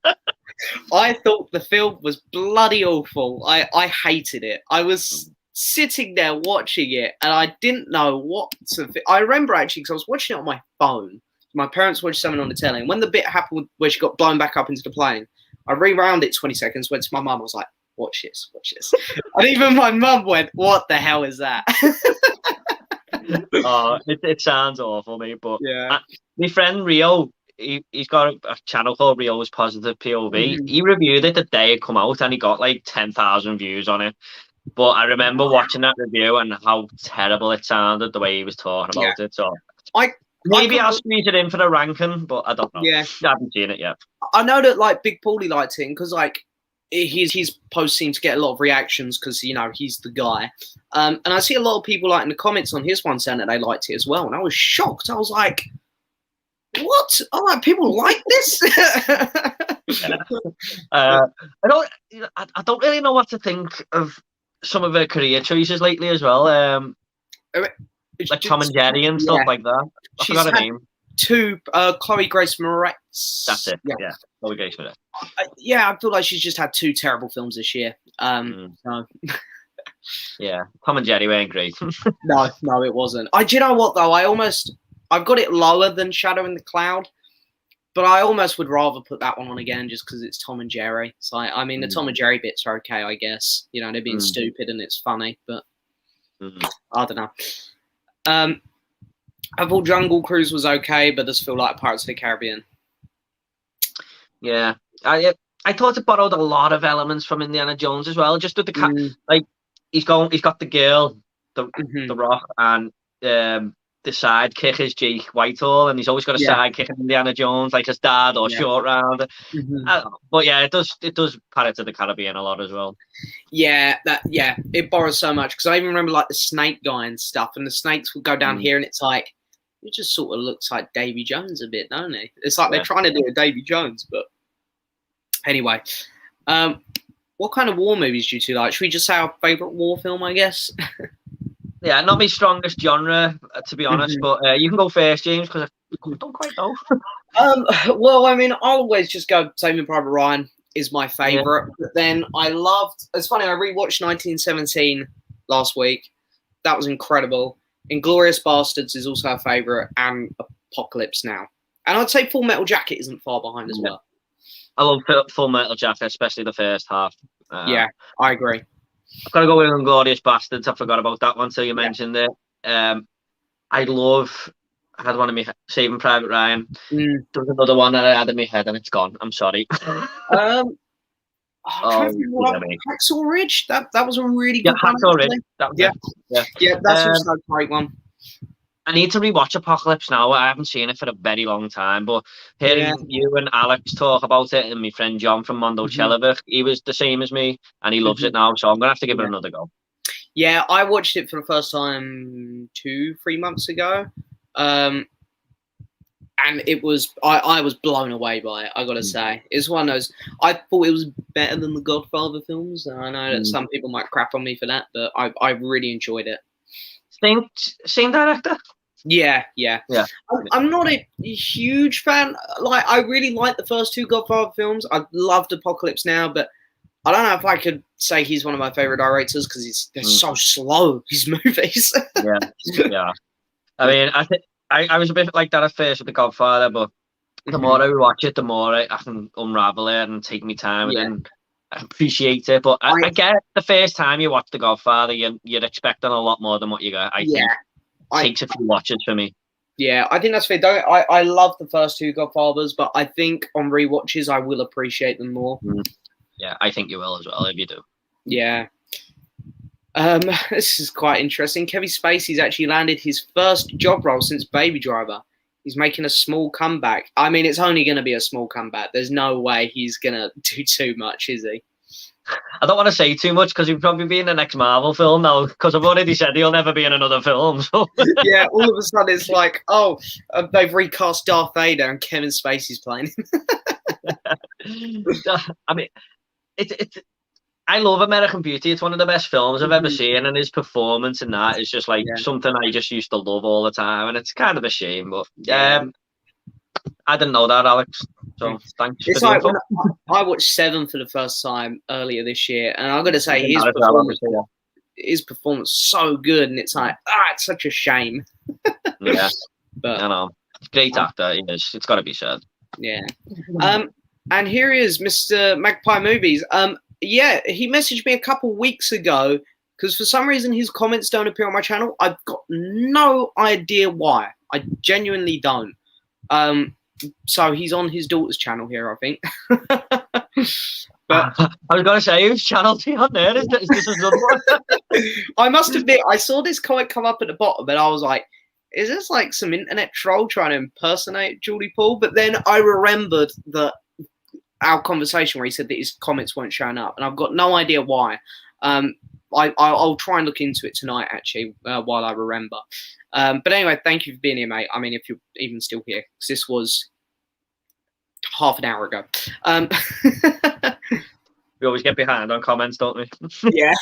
I thought the film was bloody awful. I hated it. I was sitting there watching it, and I didn't know what to think. I remember actually, because I was watching it on my phone. My parents watched something on the telly, and when the bit happened where she got blown back up into the plane, I rewound it 20 seconds, went to my mum, I was like, watch this. And even my mum went, what the hell is that? Oh, it sounds awful, mate. But my friend Rio, he's got a channel called Rio's Positive POV. Mm-hmm. He reviewed it the day it come out, and he got like 10,000 views on it. But I remember watching that review and how terrible it sounded, the way he was talking about it. So maybe I'll squeeze it in for the ranking, but I don't know. Yeah, I haven't seen it yet. I know that like Big Paulie liked it because like his posts seem to get a lot of reactions because he's the guy. And I see a lot of people like in the comments on his one saying that they liked it as well, and I was shocked. I was like, "What? Oh, like, people like this?" I don't really know what to think of some of her career choices lately as well. Like Tom and Jerry and stuff like that. I forgot her name. Two, Chloe Grace Moretz. That's it. Yeah, Chloe Grace Moretz. I feel like she's just had two terrible films this year. So. Yeah, Tom and Jerry weren't great. No, it wasn't. Do you know what though? I've got it lower than Shadow in the Cloud, but I almost would rather put that one on again just because it's Tom and Jerry. So I mean, the Tom and Jerry bits are okay, I guess. They're being stupid and it's funny, but I don't know. I thought Jungle Cruise was okay, but does feel like Pirates of the Caribbean. Yeah, I thought it borrowed a lot of elements from Indiana Jones as well. Just with the like, he's got the girl, the Rock, and the sidekick is Jake Whitehall, and he's always got a sidekick in Indiana Jones, like his dad or Short Round. But yeah, it does Pirates of the Caribbean a lot as well. Yeah, it borrows so much because I even remember like the snake guy and stuff, and the snakes would go down here, and it's like it just sort of looks like Davy Jones a bit, don't it? It's like they're trying to do a Davy Jones, but anyway. What kind of war movies do you two like? Should we just say our favourite war film, I guess? Yeah, not my strongest genre, to be honest, but you can go first, James, because I don't quite know. Well, I mean, I'll always just go Saving Private Ryan is my favourite. But then it's funny, I rewatched 1917 last week. That was incredible. Inglourious Bastards is also a favourite, and Apocalypse Now. And I'd say Full Metal Jacket isn't far behind as well. I love Full Metal Jacket, especially the first half. Yeah, I agree. I've got to go with Inglourious Bastards. I forgot about that one until you mentioned it. I had one in my Saving Private Ryan. There was another one that I had in my head and it's gone. I'm sorry. Hacksaw Ridge. That was a really good one. Hacksaw Ridge. Yeah, that's also a great one. I need to rewatch Apocalypse Now. I haven't seen it for a very long time, but hearing you and Alex talk about it, and my friend John from Mondo Chelevich, he was the same as me, and he loves it now, so I'm going to have to give it another go. Yeah, I watched it for the first time 2-3 months ago, and it was I was blown away by it, I got to say. It's one of those, I thought it was better than the Godfather films, and I know that some people might crap on me for that, but I really enjoyed it. Same director? Yeah. I'm not a huge fan. Like, I really like the first two Godfather films. I loved Apocalypse Now, but I don't know if I could say he's one of my favorite directors because they're so slow, his movies. Yeah. I mean, I was a bit like that at first with the Godfather, but the more I watch it, the more I can unravel it and take my time and appreciate it. But I get the first time you watch the Godfather, you're expecting a lot more than what you get. I think it takes a few watches for me. Yeah, I think that's fair. I love the first two Godfathers, but I think on rewatches I will appreciate them more. Yeah, I think you will as well if you do. Yeah. This is quite interesting. Kevin Spacey's actually landed his first job role since Baby Driver. He's making a small comeback. I mean, it's only going to be a small comeback. There's no way he's going to do too much, is he? I don't want to say too much because he'll probably be in the next Marvel film now, because I've already said he'll never be in another film. So. Yeah, all of a sudden it's like, they've recast Darth Vader and Kevin Spacey's playing him. I mean, it's. I love American Beauty. It's one of the best films I've ever seen, and his performance in that is just like something I just used to love all the time, and it's kind of a shame. But I didn't know that, Alex. So thanks. It's like when I watched Seven for the first time earlier this year, and I'm going to say his performance so good, and it's like it's such a shame. Yeah, but I know, great actor. He is. It's got to be said. Yeah. And here he is, Mr. Magpie Movies. Yeah, he messaged me a couple weeks ago because for some reason his comments don't appear on my channel. I've got no idea why. I genuinely don't. So he's on his daughter's channel here, I think. But I was going to say, whose channel's he on there? Is this another one? I must admit, I saw this comment come up at the bottom, and I was like, is this like some internet troll trying to impersonate Geordie Paul? But then I remembered that our conversation where he said that his comments weren't showing up, and I've got no idea why. I'll try and look into it tonight, actually, while I remember. But anyway, thank you for being here, mate. I mean, if you're even still here, because this was half an hour ago. We always get behind on comments, don't we? Yeah.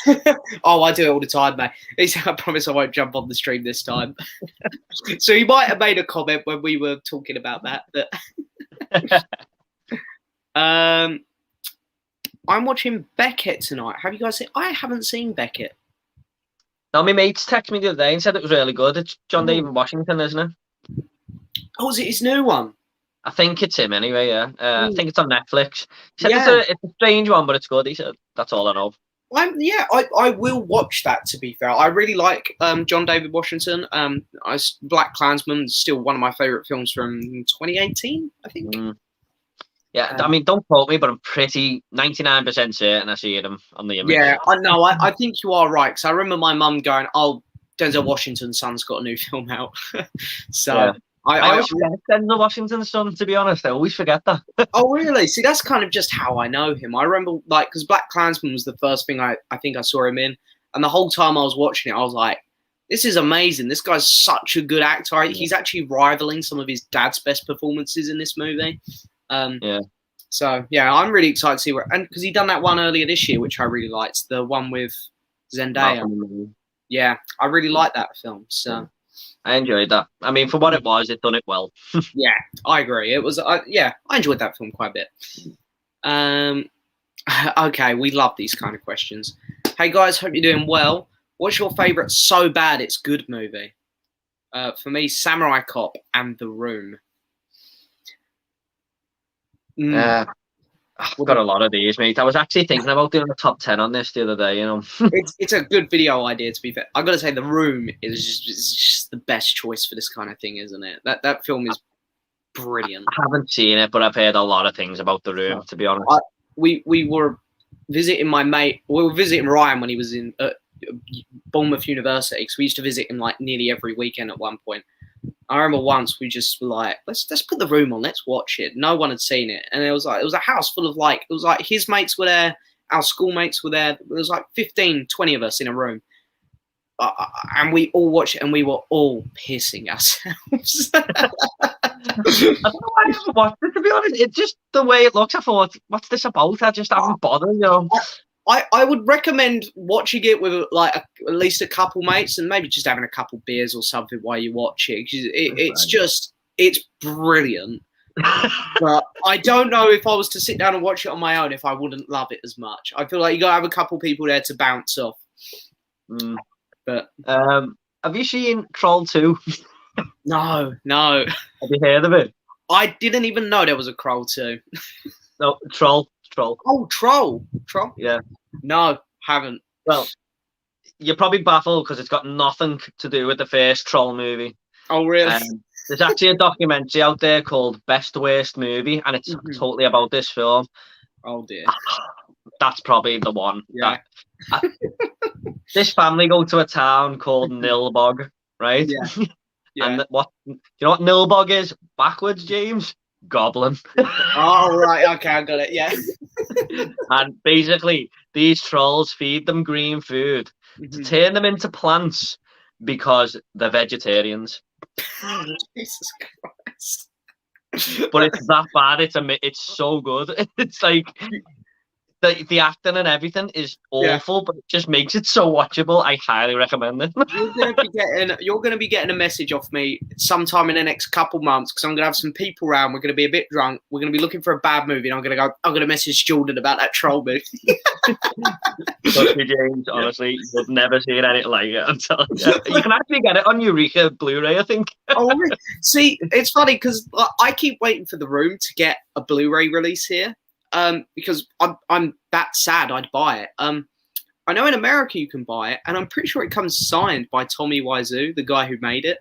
Oh, I do it all the time, mate. I promise I won't jump on the stream this time. So you might have made a comment when we were talking about that. But I'm watching Beckett tonight. Have you guys seen? I haven't seen Beckett. No, my mates texted me the other day and said it was really good. It's John David Washington, isn't it? Oh, is it his new one? I think it's him anyway, yeah. I think it's on Netflix. He said it's a strange one, but it's good. He said, that's all I know. I will watch that, to be fair. I really like John David Washington. Black Klansman is still one of my favourite films from 2018, I think. Yeah, I mean, don't quote me, but I'm pretty 99% certain I see him on the image. Yeah, I know. I think you are right, because I remember my mum going, Denzel Washington's son's got a new film out. So... Yeah. I always forget Denzel Washington's son, to be honest. I always forget that. Oh, really? See, that's kind of just how I know him. I remember, like, because Black Klansman was the first thing I think I saw him in. And the whole time I was watching it, I was like, this is amazing. This guy's such a good actor. He's actually rivaling some of his dad's best performances in this movie. So, yeah, I'm really excited to see where... And because he done that one earlier this year, which I really liked. The one with Zendaya. Yeah, I really liked that film, so... I enjoyed that. I mean, for what it was, it done it well. Yeah, I agree. It was, I enjoyed that film quite a bit. Okay, we love these kind of questions. Hey guys, hope you're doing well. What's your favourite so bad it's good movie? For me, Samurai Cop and The Room. I've got a lot of these, mate. I was actually thinking about doing a top 10 on this the other day, you know. It's a good video idea, to be fair. I've got to say, The Room is just the best choice for this kind of thing, isn't it? That film is brilliant. I haven't seen it, but I've heard a lot of things about The Room, to be honest. We were visiting my mate. We were visiting Ryan when he was in Bournemouth University, because we used to visit him like nearly every weekend at one point. I remember once we just were like, let's put The Room on, let's watch it. No one had seen it, and it was a house full of his mates were there, our schoolmates were there. There was like 15, 20 of us in a room, and we all watched it, and we were all pissing ourselves. I don't know why I haven't watched it, to be honest. It's just the way it looks. I thought, what's this about? I just haven't bothered, you know. I would recommend watching it with like at least a couple mates, and maybe just having a couple beers or something while you watch it. It's brilliant. But I don't know if I was to sit down and watch it on my own, if I wouldn't love it as much. I feel like you got to have a couple people there to bounce off. But have you seen Troll 2? No. Have you heard of it? I didn't even know there was a Troll 2. No, Troll. Oh, Troll. Yeah. No, haven't. Well, you're probably baffled because it's got nothing to do with the first Troll movie. Oh, really? There's actually a documentary out there called Best Worst Movie, and it's totally about this film. Oh, dear. That's probably the one. Yeah. This family go to a town called Nilbog, right? Yeah. Yeah. And what you know what Nilbog is backwards, James? Goblin. Oh right, okay, I got it. Yeah. And basically, these trolls feed them green food to turn them into plants because they're vegetarians. Jesus Christ! But it's that bad. It's so good. It's like the acting and everything is awful, but it just makes it so watchable. I highly recommend it. You're gonna be getting a message off me sometime in the next couple months because I'm gonna have some people around. We're gonna be a bit drunk. We're gonna be looking for a bad movie, and I'm gonna message Jordan about that troll movie. Trust me, James. Honestly, you've never seen anything like it. I'm telling you. You can actually get it on Eureka Blu-ray, I think. Oh, really? See, it's funny because I keep waiting for The Room to get a Blu-ray release here. Because I'm that sad I'd buy it. I know in America you can buy it, and I'm pretty sure it comes signed by Tommy Wiseau, the guy who made it.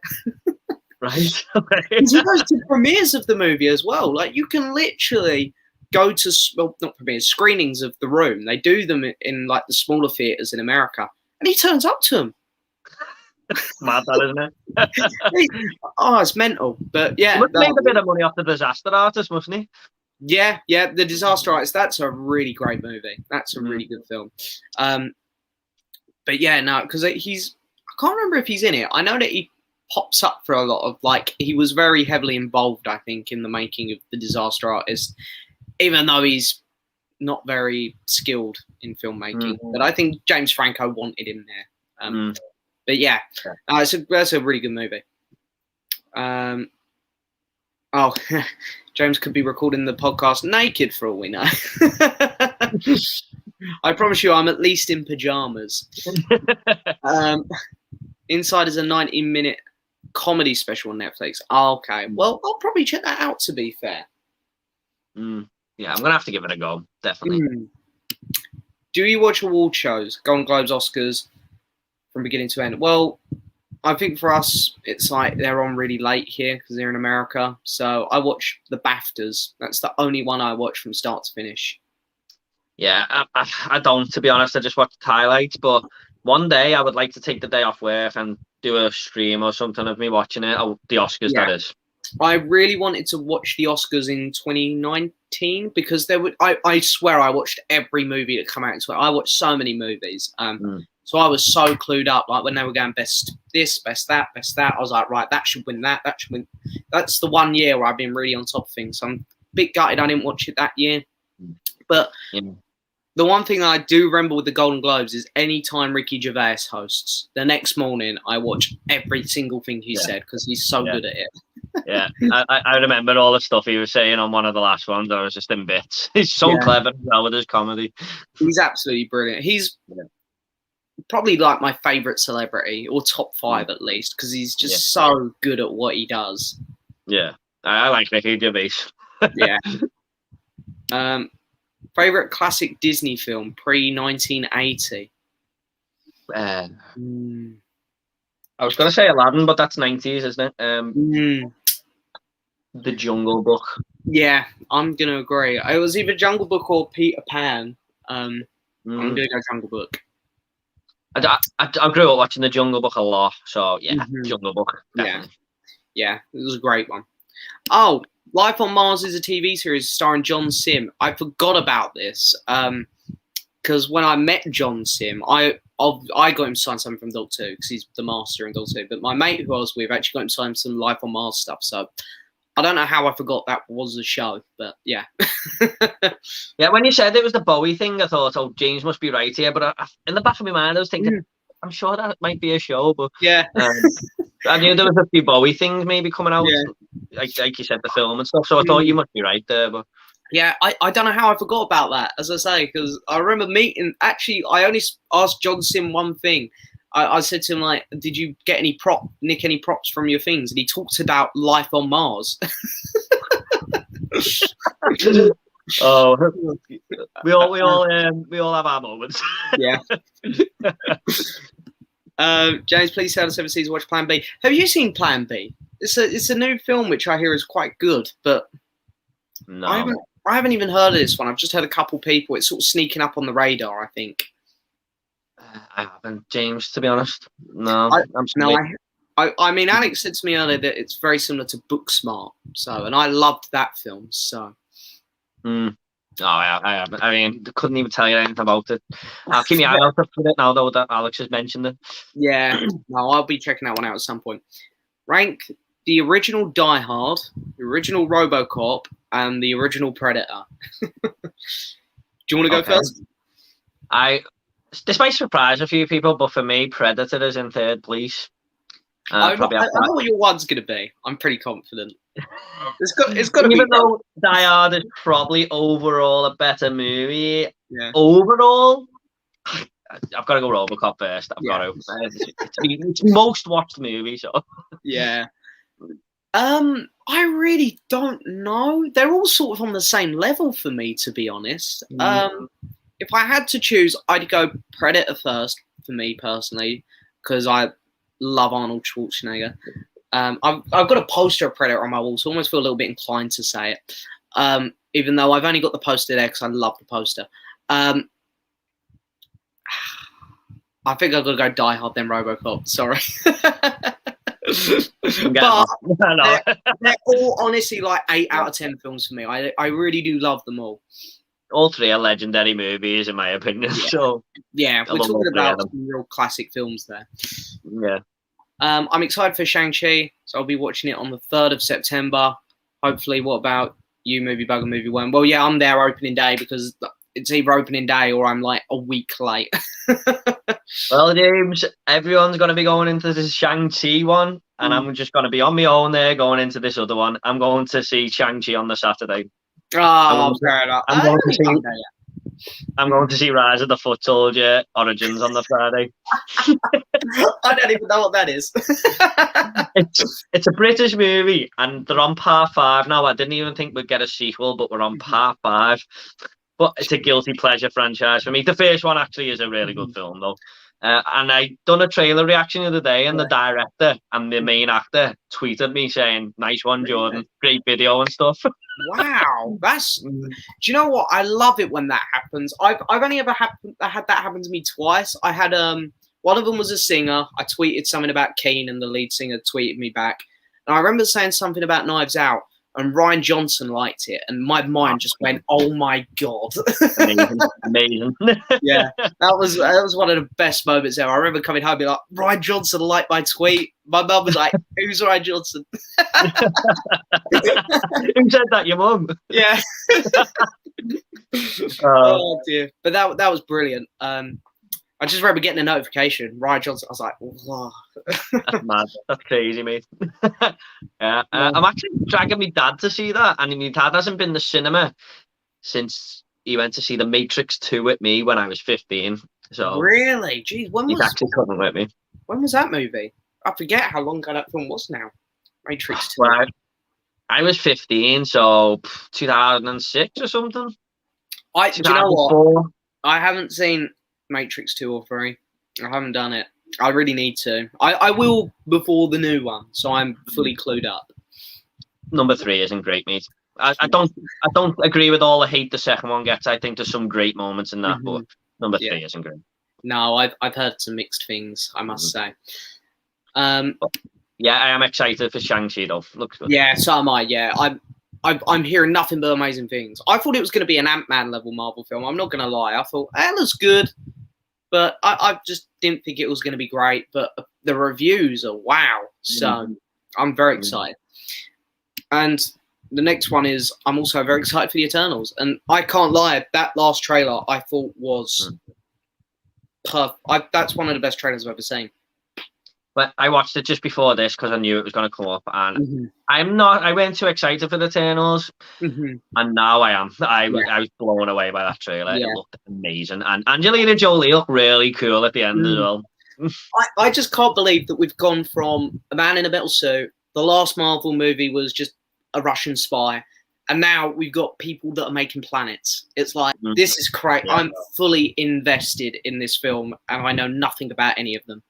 Right. He goes to premieres of the movie as well. Like you can literally go to not premieres, screenings of The Room. They do them in like the smaller theaters in America, and he turns up to them. Mad, that isn't it? Oh, it's mental. But yeah, he must made a bit of money off the Disaster Artist, mustn't he? Yeah, The Disaster Artist. That's a really great movie. That's a really good film. But yeah, no, because I can't remember if he's in it. I know that he pops up for a lot of, like, he was very heavily involved, I think, in the making of The Disaster Artist, even though he's not very skilled in filmmaking. But I think James Franco wanted him there. But yeah, that's a really good movie. Oh, James could be recording the podcast naked for all we know. I promise you, I'm at least in pajamas. Inside is a 90-minute comedy special on Netflix. Oh, okay, well, I'll probably check that out, to be fair. Yeah, I'm going to have to give it a go, definitely. Do you watch award shows, Golden Globes, Oscars, from beginning to end? Well, I think for us, it's like they're on really late here because they're in America. So I watch the BAFTAs. That's the only one I watch from start to finish. Yeah, I don't, to be honest. I just watch the highlights. But one day I would like to take the day off work and do a stream or something of me watching it. Oh, the Oscars, that is. I really wanted to watch the Oscars in 2019 because I swear I watched every movie that came out. I watched so many movies. So I was so clued up, like when they were going best this, best that, best that. I was like, right, that should win that. That should win. That's the one year where I've been really on top of things. So I'm a bit gutted I didn't watch it that year. But the one thing I do remember with the Golden Globes is any time Ricky Gervais hosts, the next morning I watch every single thing he said because he's so good at it. Yeah, I remember all the stuff he was saying on one of the last ones. I was just in bits. He's so clever with his comedy. He's absolutely brilliant. He's probably like my favorite celebrity, or top 5 at least, because he's just so good at what he does. Yeah, I like Ricky Gervais. Yeah. Favorite classic Disney film pre-1980? I was going to say Aladdin, but that's 90s, isn't it? The Jungle Book. Yeah, I'm going to agree. It was either Jungle Book or Peter Pan. I'm going to go Jungle Book. I grew up watching the Jungle Book a lot, so yeah, Jungle Book. Definitely. Yeah, it was a great one. Oh, Life on Mars is a TV series starring John Sim. I forgot about this because when I met John Sim, I got him to sign something from Doctor Who because he's the master in Doctor Who. But my mate who I was with actually got him to sign some Life on Mars stuff. So I don't know how I forgot that was a show, but yeah. Yeah, when you said it was the Bowie thing, I thought, oh, James must be right here. But in the back of my mind, I was thinking, I'm sure that might be a show. But yeah, I knew there was a few Bowie things maybe coming out, like you said, the film and stuff. So I thought you must be right there. But yeah, I don't know how I forgot about that, as I say, because I remember meeting. Actually, I only asked John Sim one thing. I said to him, like, did you get nick any props from your things? And he talked about Life on Mars. Oh, we all have our moments. Yeah. James, please tell us ever seen Watch Plan B. Have you seen Plan B? It's a new film which I hear is quite good, but no, I haven't even heard of this one. I've just heard a couple people. It's sort of sneaking up on the radar, I think. I haven't, James, to be honest. No, I mean, Alex said to me earlier that it's very similar to Booksmart. So, and I loved that film. So. Oh, yeah, I have. I mean, couldn't even tell you anything about it. I'll keep my eye out for it now, though, that Alex has mentioned it. Yeah, no, I'll be checking that one out at some point. Rank the original Die Hard, the original RoboCop, and the original Predator. Do you want to go first? This might surprise a few people, but for me, Predator is in third place. I know what your one's going to be. I'm pretty confident. It's got to be. Even though Die Hard is probably overall a better movie, yeah. Overall, I've got to go RoboCop first. I've got to. It's the most watched movie, so. Yeah. I really don't know. They're all sort of on the same level for me, to be honest. If I had to choose, I'd go Predator first for me personally, because I love Arnold Schwarzenegger. I've got a poster of Predator on my wall, so I almost feel a little bit inclined to say it. Even though I've only got the poster there because I love the poster. I think I've got to go Die Hard, then RoboCop. Sorry. But they're all honestly like 8 out of 10 films for me. I really do love them all. All three are legendary movies, in my opinion. Yeah. So yeah, we're talking about some real classic films there. Yeah. I'm excited for Shang-Chi, so I'll be watching it on the 3rd of September. Hopefully. What about you, Movie Bug and Movie Worm? Well, yeah, I'm there opening day because it's either opening day or I'm like a week late. Well, James, everyone's going to be going into this Shang-Chi one, and I'm just going to be on my own there going into this other one. I'm going to see Shang-Chi on the Saturday. Oh, fair enough. I'm going to see Rise of the Foot Soldier Origins on the Friday. I don't even know what that is. It's a British movie, and they're on part 5 now. I didn't even think we'd get a sequel, but we're on part 5. But it's a guilty pleasure franchise for me. The first one actually is a really good film, though. And I done a trailer reaction the other day, and the director and the main actor tweeted me saying, "Nice one, Jordan. Great video and stuff." Wow, that's. Do you know what? I love it when that happens. I've only ever had that happen to me twice. I had one of them was a singer. I tweeted something about Keen, and the lead singer tweeted me back. And I remember saying something about Knives Out, and Ryan Johnson liked it, and my mind just went, "Oh my god!" Amazing. Yeah, that was one of the best moments ever. I remember coming home and being like, "Ryan Johnson liked my tweet." My mum was like, "Who's Ryan Johnson?" Who said that? Your mum? Yeah. Oh dear, but that was brilliant. I just remember getting a notification, Ryan Johnson. I was like, "Wow." That's mad. That's crazy, mate. Yeah, I'm actually dragging my dad to see that, and my dad hasn't been to the cinema since he went to see The Matrix 2 with me when I was 15. So really, geez, he's actually coming with me. When was that movie? I forget how long ago that film was now. Matrix 2. Well, I was 15, so 2006 or something. Do you know what? I haven't seen Matrix 2 or 3. I haven't done it. I really need to. I will before the new one, so I'm fully clued up. Number 3 isn't great, mate. I don't agree with all the hate the second one gets. I think there's some great moments in that, but number 3 isn't great. No, I've heard some mixed things, I must say. Yeah, I am excited for Shang-Chi though. Looks good. Yeah, so am I. Yeah, I'm hearing nothing but amazing things. I thought it was going to be an Ant-Man level Marvel film. I'm not going to lie. I thought that looks good, but I just didn't think it was going to be great. But the reviews are wow. So I'm very excited. And the next one is I'm also very excited for the Eternals. And I can't lie, that last trailer I thought was perfect. That's one of the best trailers I've ever seen. But I watched it just before this because I knew it was going to come up, and I weren't too excited for the Eternals, and now I am. I was blown away by that trailer. Yeah. It looked amazing, and Angelina Jolie looked really cool at the end as well. I just can't believe that we've gone from a man in a metal suit. The last Marvel movie was just a Russian spy, and now we've got people that are making planets. It's like this is great. Yeah. I'm fully invested in this film, and I know nothing about any of them.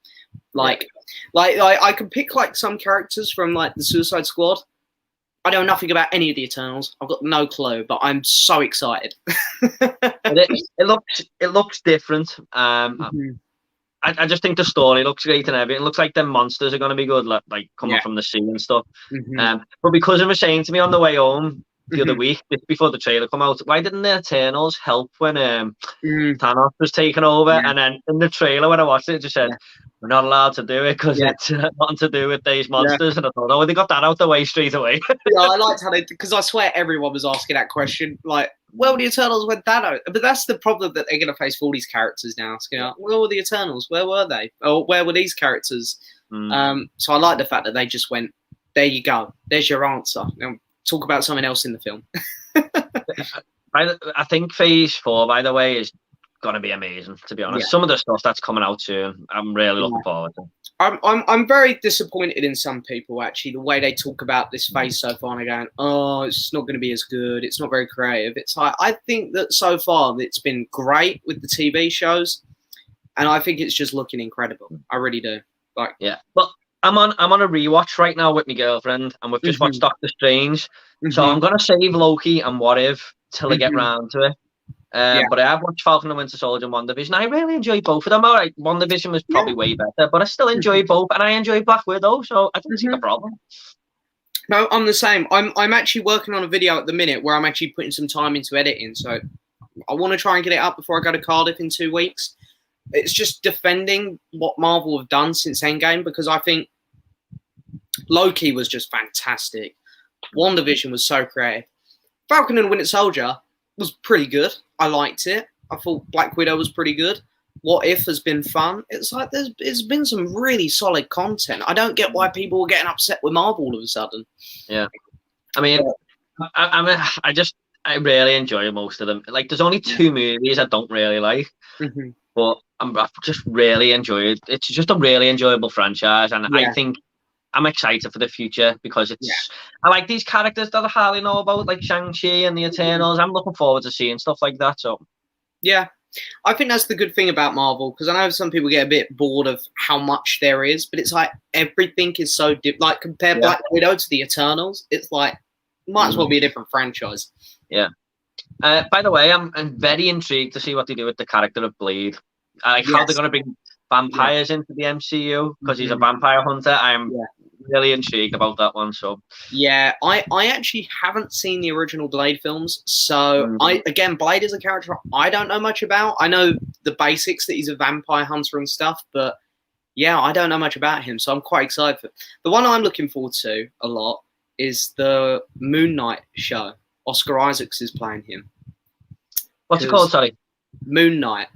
Like I can pick like some characters from like the Suicide Squad. I know nothing about any of the Eternals. I've got no clue, but I'm so excited. it looks different. I I just think the story looks great and everything. It looks like the monsters are going to be good, like coming from the sea and stuff. But because it was saying to me on the way home the other week, before the trailer come out, why didn't the Eternals help when Thanos was taken over? And then in the trailer, when I watched it, it just said, we're not allowed to do it because it's nothing to do with these monsters. And I thought, oh, they got that out the way straight away. I liked how because I swear everyone was asking that question, like, where were the Eternals when Thanos? But that's the problem that they're going to face for all these characters now. Asking, like, where were the Eternals? Where were they? Or where were these characters? So I like the fact that they just went, there you go. There's your answer. Now talk about something else in the film. I think Phase 4, by the way, is going to be amazing, to be honest. Some of the stuff that's coming out soon, I'm really looking forward to. I'm very disappointed in some people, actually, the way they talk about this phase so far, and they're going, oh, it's not going to be as good, it's not very creative. It's like, I think that so far it's been great with the TV shows, and I think it's just looking incredible. I really do. Like, well, I'm on a rewatch right now with my girlfriend, and we've just watched Doctor Strange. So I'm gonna save Loki and What If till I get round to it. But I have watched Falcon and Winter Soldier and WandaVision. I really enjoy both of them. All right, WandaVision was probably way better, but I still enjoy both, and I enjoy Black Widow, so I don't see the problem. No, I'm the same. I'm actually working on a video at the minute where I'm actually putting some time into editing. So I want to try and get it up before I go to Cardiff in 2 weeks. It's just defending what Marvel have done since Endgame, because I think Loki was just fantastic. WandaVision was so creative. Falcon and Winter Soldier was pretty good. I liked it. I thought Black Widow was pretty good. What If has been fun. It's like there's been some really solid content. I don't get why people were getting upset with Marvel all of a sudden. Yeah, I mean, I really enjoy most of them. Like, there's only 2 movies I don't really like, but I just really enjoy it. It's just a really enjoyable franchise, and I think I'm excited for the future because I like these characters that I hardly know about, like Shang-Chi and the Eternals. I'm looking forward to seeing stuff like that. So, yeah, I think that's the good thing about Marvel, because I know some people get a bit bored of how much there is, but it's like everything is so like, compare Black Widow to the Eternals, it's like might as well be a different franchise. Yeah. By the way, I'm very intrigued to see what they do with the character of Blade. Like how they're going to bring vampires into the MCU, because he's a vampire hunter. I'm really intrigued about that one. So I actually haven't seen the original Blade films, so Blade is a character I don't know much about. I know the basics, that he's a vampire hunter and stuff, but I don't know much about him, so I'm quite excited for it. The one I'm looking forward to a lot is the Moon Knight show. Oscar Isaacs is playing him. What's it called? Sorry, Moon Knight.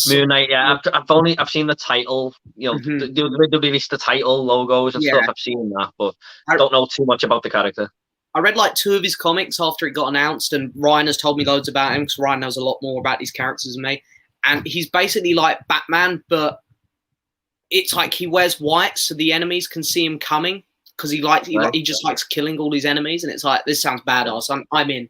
Moon Knight, I've seen the title, they released the title, logos and stuff. I've seen that, but I don't know too much about the character. I read like 2 of his comics after it got announced, and Ryan has told me loads about him, because Ryan knows a lot more about these characters than me. And he's basically like Batman, but it's like he wears white so the enemies can see him coming, because he just likes killing all his enemies, and it's like, this sounds badass. I'm in.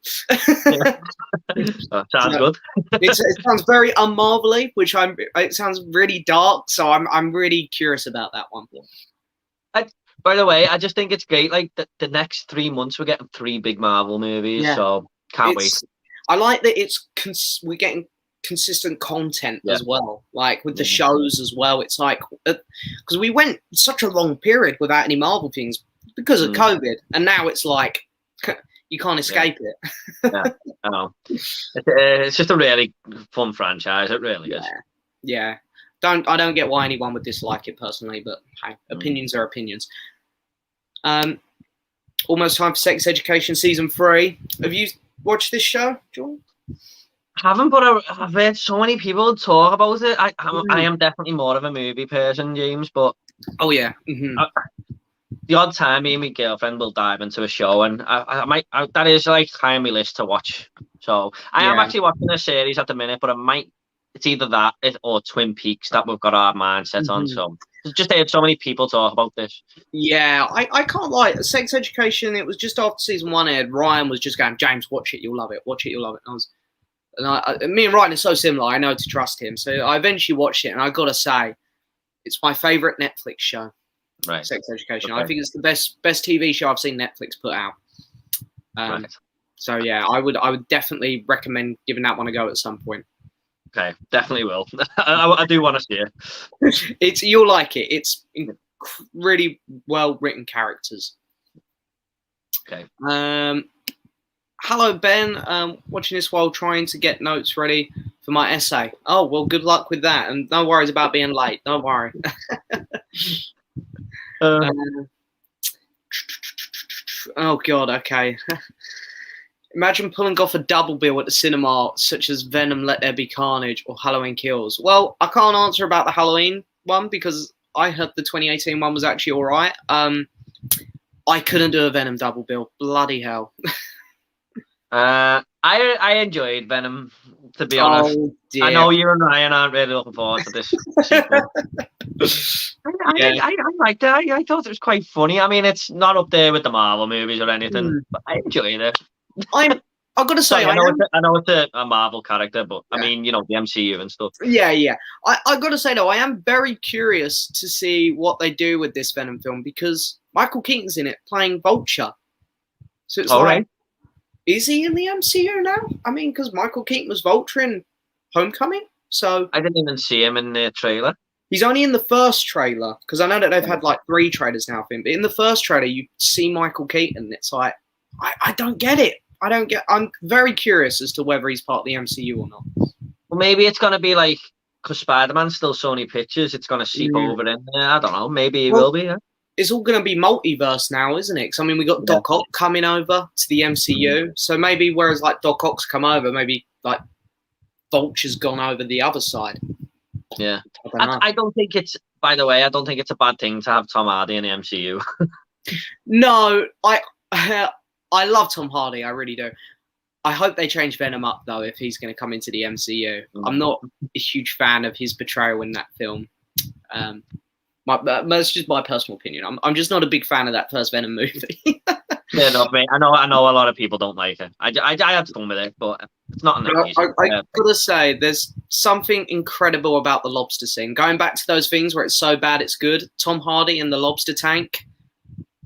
Sounds good. it sounds very unmarvelly, it sounds really dark. So I'm really curious about that one. By the way, I just think it's great. Like the next 3 months, we're getting 3 big Marvel movies, so can't wait. I like that we're getting consistent content as well, like with the shows as well. It's like, because we went such a long period without any Marvel things because of COVID, and now it's like you can't escape it. I know. It's just a really fun franchise. It really is. I don't get why anyone would dislike it personally, but hey, opinions are opinions. Almost time for Sex Education season 3. Have you watched this show, John? Haven't, but I've heard so many people talk about it. I am definitely more of a movie person, James, but the odd time me and my girlfriend will dive into a show, and I might that is like high on my list to watch. So I am actually watching a series at the minute, but it's either that or Twin Peaks that we've got our mindset on. So just heard so many people talk about this. I can't lie. Sex Education, it was just after season 1 aired. Ryan was just going, James, watch it, you'll love it. Watch it, you'll love it. And me and Ryan are so similar, I know to trust him. So I eventually watched it, and I got to say, it's my favourite Netflix show. Right. Sex Education. Okay. I think it's the best TV show I've seen Netflix put out. So I would definitely recommend giving that one a go at some point. Okay, definitely will. I do want to see it. You'll like it. It's really well written characters. Okay. Hello, Ben. Watching this while trying to get notes ready for my essay. Oh, well, good luck with that. And no worries about being late. Don't worry. Oh, God. Okay. Imagine pulling off a double bill at the cinema, such as Venom Let There Be Carnage or Halloween Kills. Well, I can't answer about the Halloween one because I heard the 2018 one was actually all right. I couldn't do a Venom double bill. Bloody hell. I enjoyed Venom, to be honest. Dear. I know you and Ryan aren't really looking forward to this sequel. I liked it. I thought it was quite funny. I mean, it's not up there with the Marvel movies or anything, but I enjoyed it. I've got to say, I know it's a Marvel character, but yeah. I mean, you know, the MCU and stuff. Yeah. I've got to say, though, I am very curious to see what they do with this Venom film because Michael Keaton's in it playing Vulture. So it's right. Is he in the MCU now? I mean, because Michael Keaton was Vulture in Homecoming. So I didn't even see him in the trailer. He's only in the first trailer because I know that they've had like 3 trailers now for him. But in the first trailer, you see Michael Keaton. It's like, I don't get it. I'm very curious as to whether he's part of the MCU or not. Well, maybe it's going to be like, because Spider-Man's still Sony Pictures, it's going to seep over in there. I don't know. Maybe it will be, yeah. It's all going to be multiverse now, isn't it? Because, I mean, we got Doc Ock coming over to the MCU. So maybe whereas, like, Doc Ock's come over, maybe, like, Vulture's gone over the other side. Yeah. I don't think it's, by the way, I don't think it's a bad thing to have Tom Hardy in the MCU. No, I love Tom Hardy, I really do. I hope they change Venom up, though, if he's going to come into the MCU. I'm not a huge fan of his portrayal in that film. That's just my personal opinion. I'm just not a big fan of that first Venom movie. Yeah, no, mate. I know a lot of people don't like it. I had fun with it, but it's not enough. I gotta say, there's something incredible about the lobster scene. Going back to those things where it's so bad it's good. Tom Hardy in the lobster tank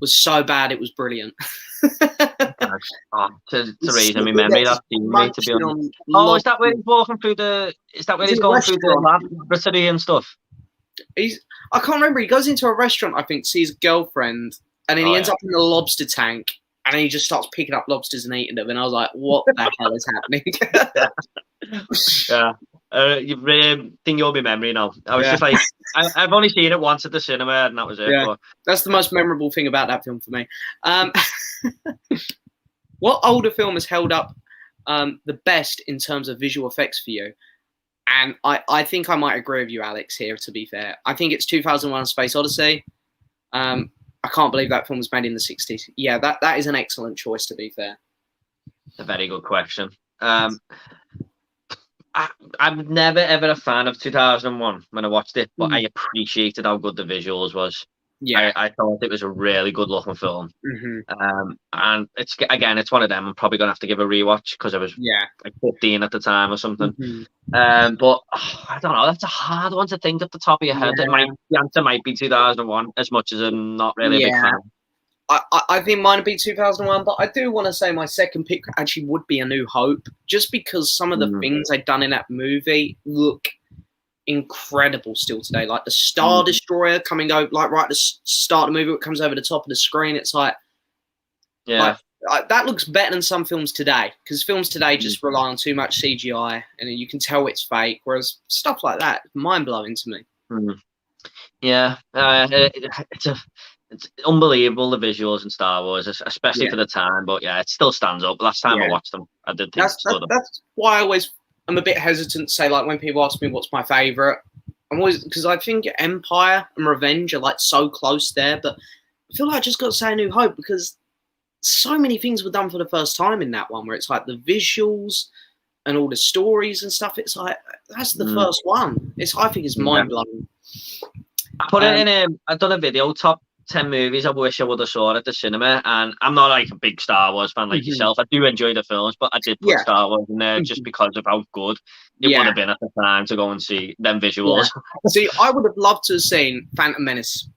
was so bad it was brilliant. To raise in my memory, that scene, mate, to be honest. Oh, is that where he's walking through the? Is that where he's going through the Rhapsody and stuff? I can't remember. He goes into a restaurant, I think, sees a girlfriend, and then he ends up in the lobster tank, and then he just starts picking up lobsters and eating them. And I was like, "What the hell is happening?" Thing you'll be memory now. I was just like, I've only seen it once at the cinema, and that was it. Yeah, but that's the most memorable thing about that film for me. What older film has held up the best in terms of visual effects for you? And I think I might agree with you, Alex, here, to be fair. I think it's 2001: Space Odyssey. I can't believe that film was made in the 60s. Yeah, that is an excellent choice, to be fair. A very good question. I'm never, ever a fan of 2001 when I watched it, but I appreciated how good the visuals was. Yeah, I thought it was a really good looking film. And it's one of them I'm probably gonna have to give a rewatch because I was like 15 at the time or something. But I don't know, that's a hard one to think at the top of your head. The answer might be 2001, as much as I'm not really a big fan. I think mine would be 2001, but I do want to say my second pick actually would be A New Hope, just because some of the things they've done in that movie look incredible still today. Like the Star Destroyer coming over, like right at the start of the movie, it comes over the top of the screen. It's like, that looks better than some films today, because films today just rely on too much CGI and you can tell it's fake, whereas stuff like that, mind-blowing to me. It's unbelievable, the visuals in Star Wars, especially for the time, but it still stands up. Last time I watched them, I did think that's why I'm a bit hesitant to say, like, when people ask me what's my favourite, I'm always, because I think Empire and Revenge are like so close there, but I feel like I just got to say A New Hope because so many things were done for the first time in that one, where it's like the visuals and all the stories and stuff. It's like, that's the first one. I think it's mind blowing. I put it in I've done a video, top 10 movies I wish I would have saw at the cinema, and I'm not like a big Star Wars fan like yourself. I do enjoy the films, but I did put Star Wars in there just because of how good it would have been at the time to go and see them visuals. See, I would have loved to have seen Phantom Menace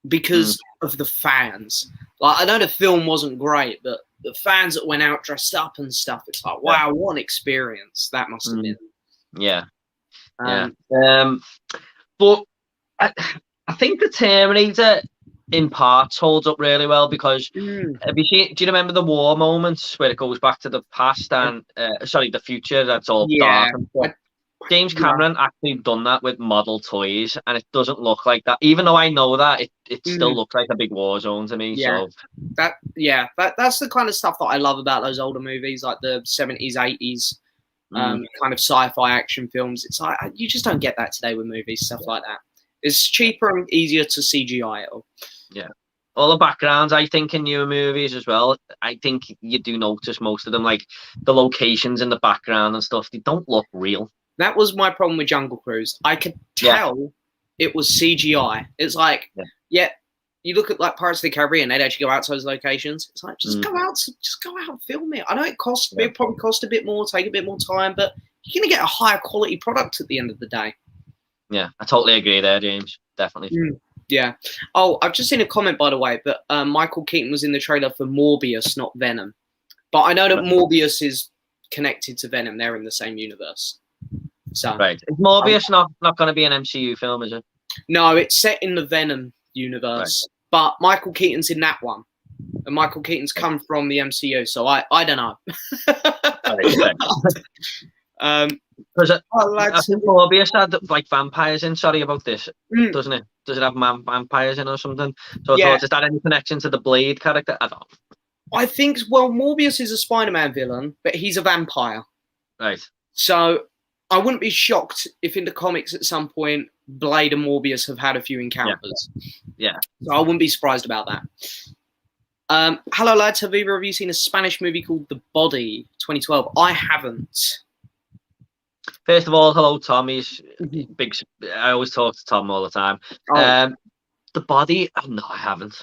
because of the fans. Like, I know the film wasn't great, but the fans that went out dressed up and stuff, it's like, wow, what an experience that must have been. Yeah. But I think the Terminator in parts holds up really well because do you remember the war moments where it goes back to the past and the future that's all dark and stuff? James Cameron actually done that with model toys, and it doesn't look like that. Even though I know that, it still looks like a big war zone to me. Yeah. So that's the kind of stuff that I love about those older movies, like the 70s, 80s, kind of sci-fi action films. It's like you just don't get that today with movies, stuff like that. It's cheaper and easier to CGI it all. Yeah. All the backgrounds, I think, in newer movies as well, I think you do notice most of them, like the locations in the background and stuff, they don't look real. That was my problem with Jungle Cruise. I could tell it was CGI. It's like, you look at like Pirates of the Caribbean, they'd actually go out to those locations. It's like, just go out and film it. I know it probably cost a bit more, take a bit more time, but you're going to get a higher quality product at the end of the day. Yeah, I totally agree there, James. Definitely. Yeah. Oh, I've just seen a comment, by the way, but Michael Keaton was in the trailer for Morbius, not Venom. But I know that Morbius is connected to Venom. They're in the same universe. So, right. Is Morbius not going to be an MCU film, is it? No, it's set in the Venom universe. Right. But Michael Keaton's in that one. And Michael Keaton's come from the MCU, so I don't know. Because I think Morbius had like vampires in. Sorry about this, doesn't it? Does it have vampires in or something? So I thought, is that any connection to the Blade character? I don't. I think Morbius is a Spider-Man villain, but he's a vampire. Right. So I wouldn't be shocked if in the comics at some point Blade and Morbius have had a few encounters. Yeah. So I wouldn't be surprised about that. Hello, lads. Have either of you seen a Spanish movie called The Body 2012? I haven't. First of all, hello, Tom. He's big. I always talk to Tom all the time. The Body? Oh, no, I haven't.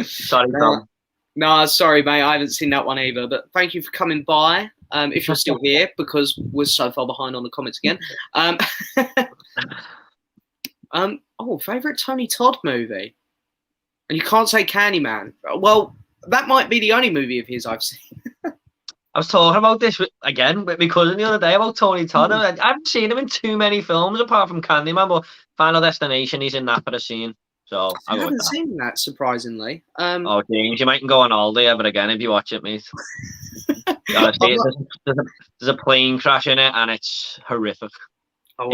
Sorry, Tom. No, sorry, mate. I haven't seen that one either. But thank you for coming by. If you're still here, because we're so far behind on the comments again. Favorite Tony Todd movie, and you can't say Candyman. Well, that might be the only movie of his I've seen. I was talking about this again with my cousin the other day about Tony Todd. I haven't seen him in too many films apart from Candyman, but Final Destination, he's in that for a scene. So I haven't seen that, surprisingly. Oh, James, you mightn't go on holiday ever again if you watch it, mate. Honestly, there's a plane crash in it, and it's horrific. Oh,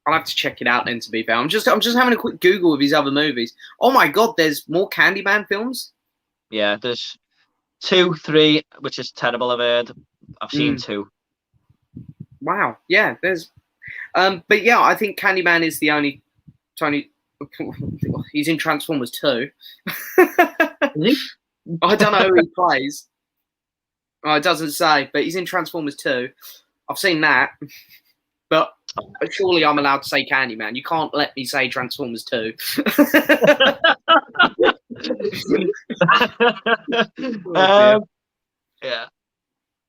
I'll have to check it out then. To be fair, I'm just having a quick Google of his other movies. Oh my God, there's more Candyman films. Yeah, there's 2, 3, which is terrible. I've seen 2. Wow. Yeah, there's. But yeah, I think Candyman is the only Tony. He's in Transformers 2. Is he? I don't know who he plays. Oh, it doesn't say, but he's in Transformers 2. I've seen that. But surely I'm allowed to say Candyman. You can't let me say Transformers 2. Yeah.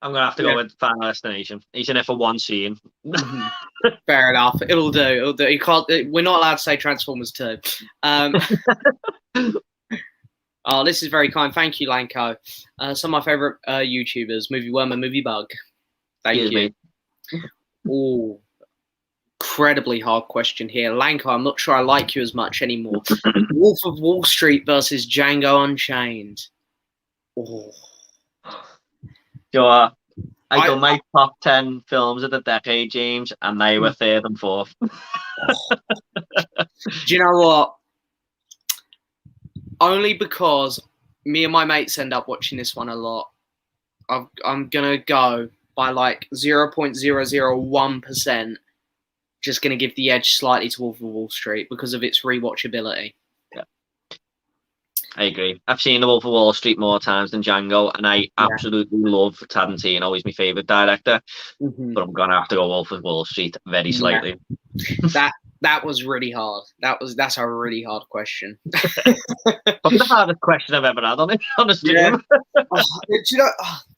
I'm going to have to go with Final Destination. He's in it for one scene. Fair enough. It'll do. You can't. We're not allowed to say Transformers 2. Oh, this is very kind. Thank you, Lanko. Some of my favourite YouTubers, Movie Worm and Movie Bug. Thank you. Oh, incredibly hard question here. Lanko, I'm not sure I like you as much anymore. Wolf of Wall Street versus Django Unchained. Oh. Sure. I done my top 10 films of the decade, James, and they were third and fourth. Do you know what? Only because me and my mates end up watching this one a lot. I'm going to go by like 0.001%. Just going to give the edge slightly to Wolf of Wall Street because of its rewatchability. Yeah, I agree. I've seen The Wolf of Wall Street more times than Django, and I absolutely love Tarantino. He's my favourite director. But I'm going to have to go Wolf of Wall Street very slightly. That was really hard. That's a really hard question. Probably the hardest question I've ever had on a stream.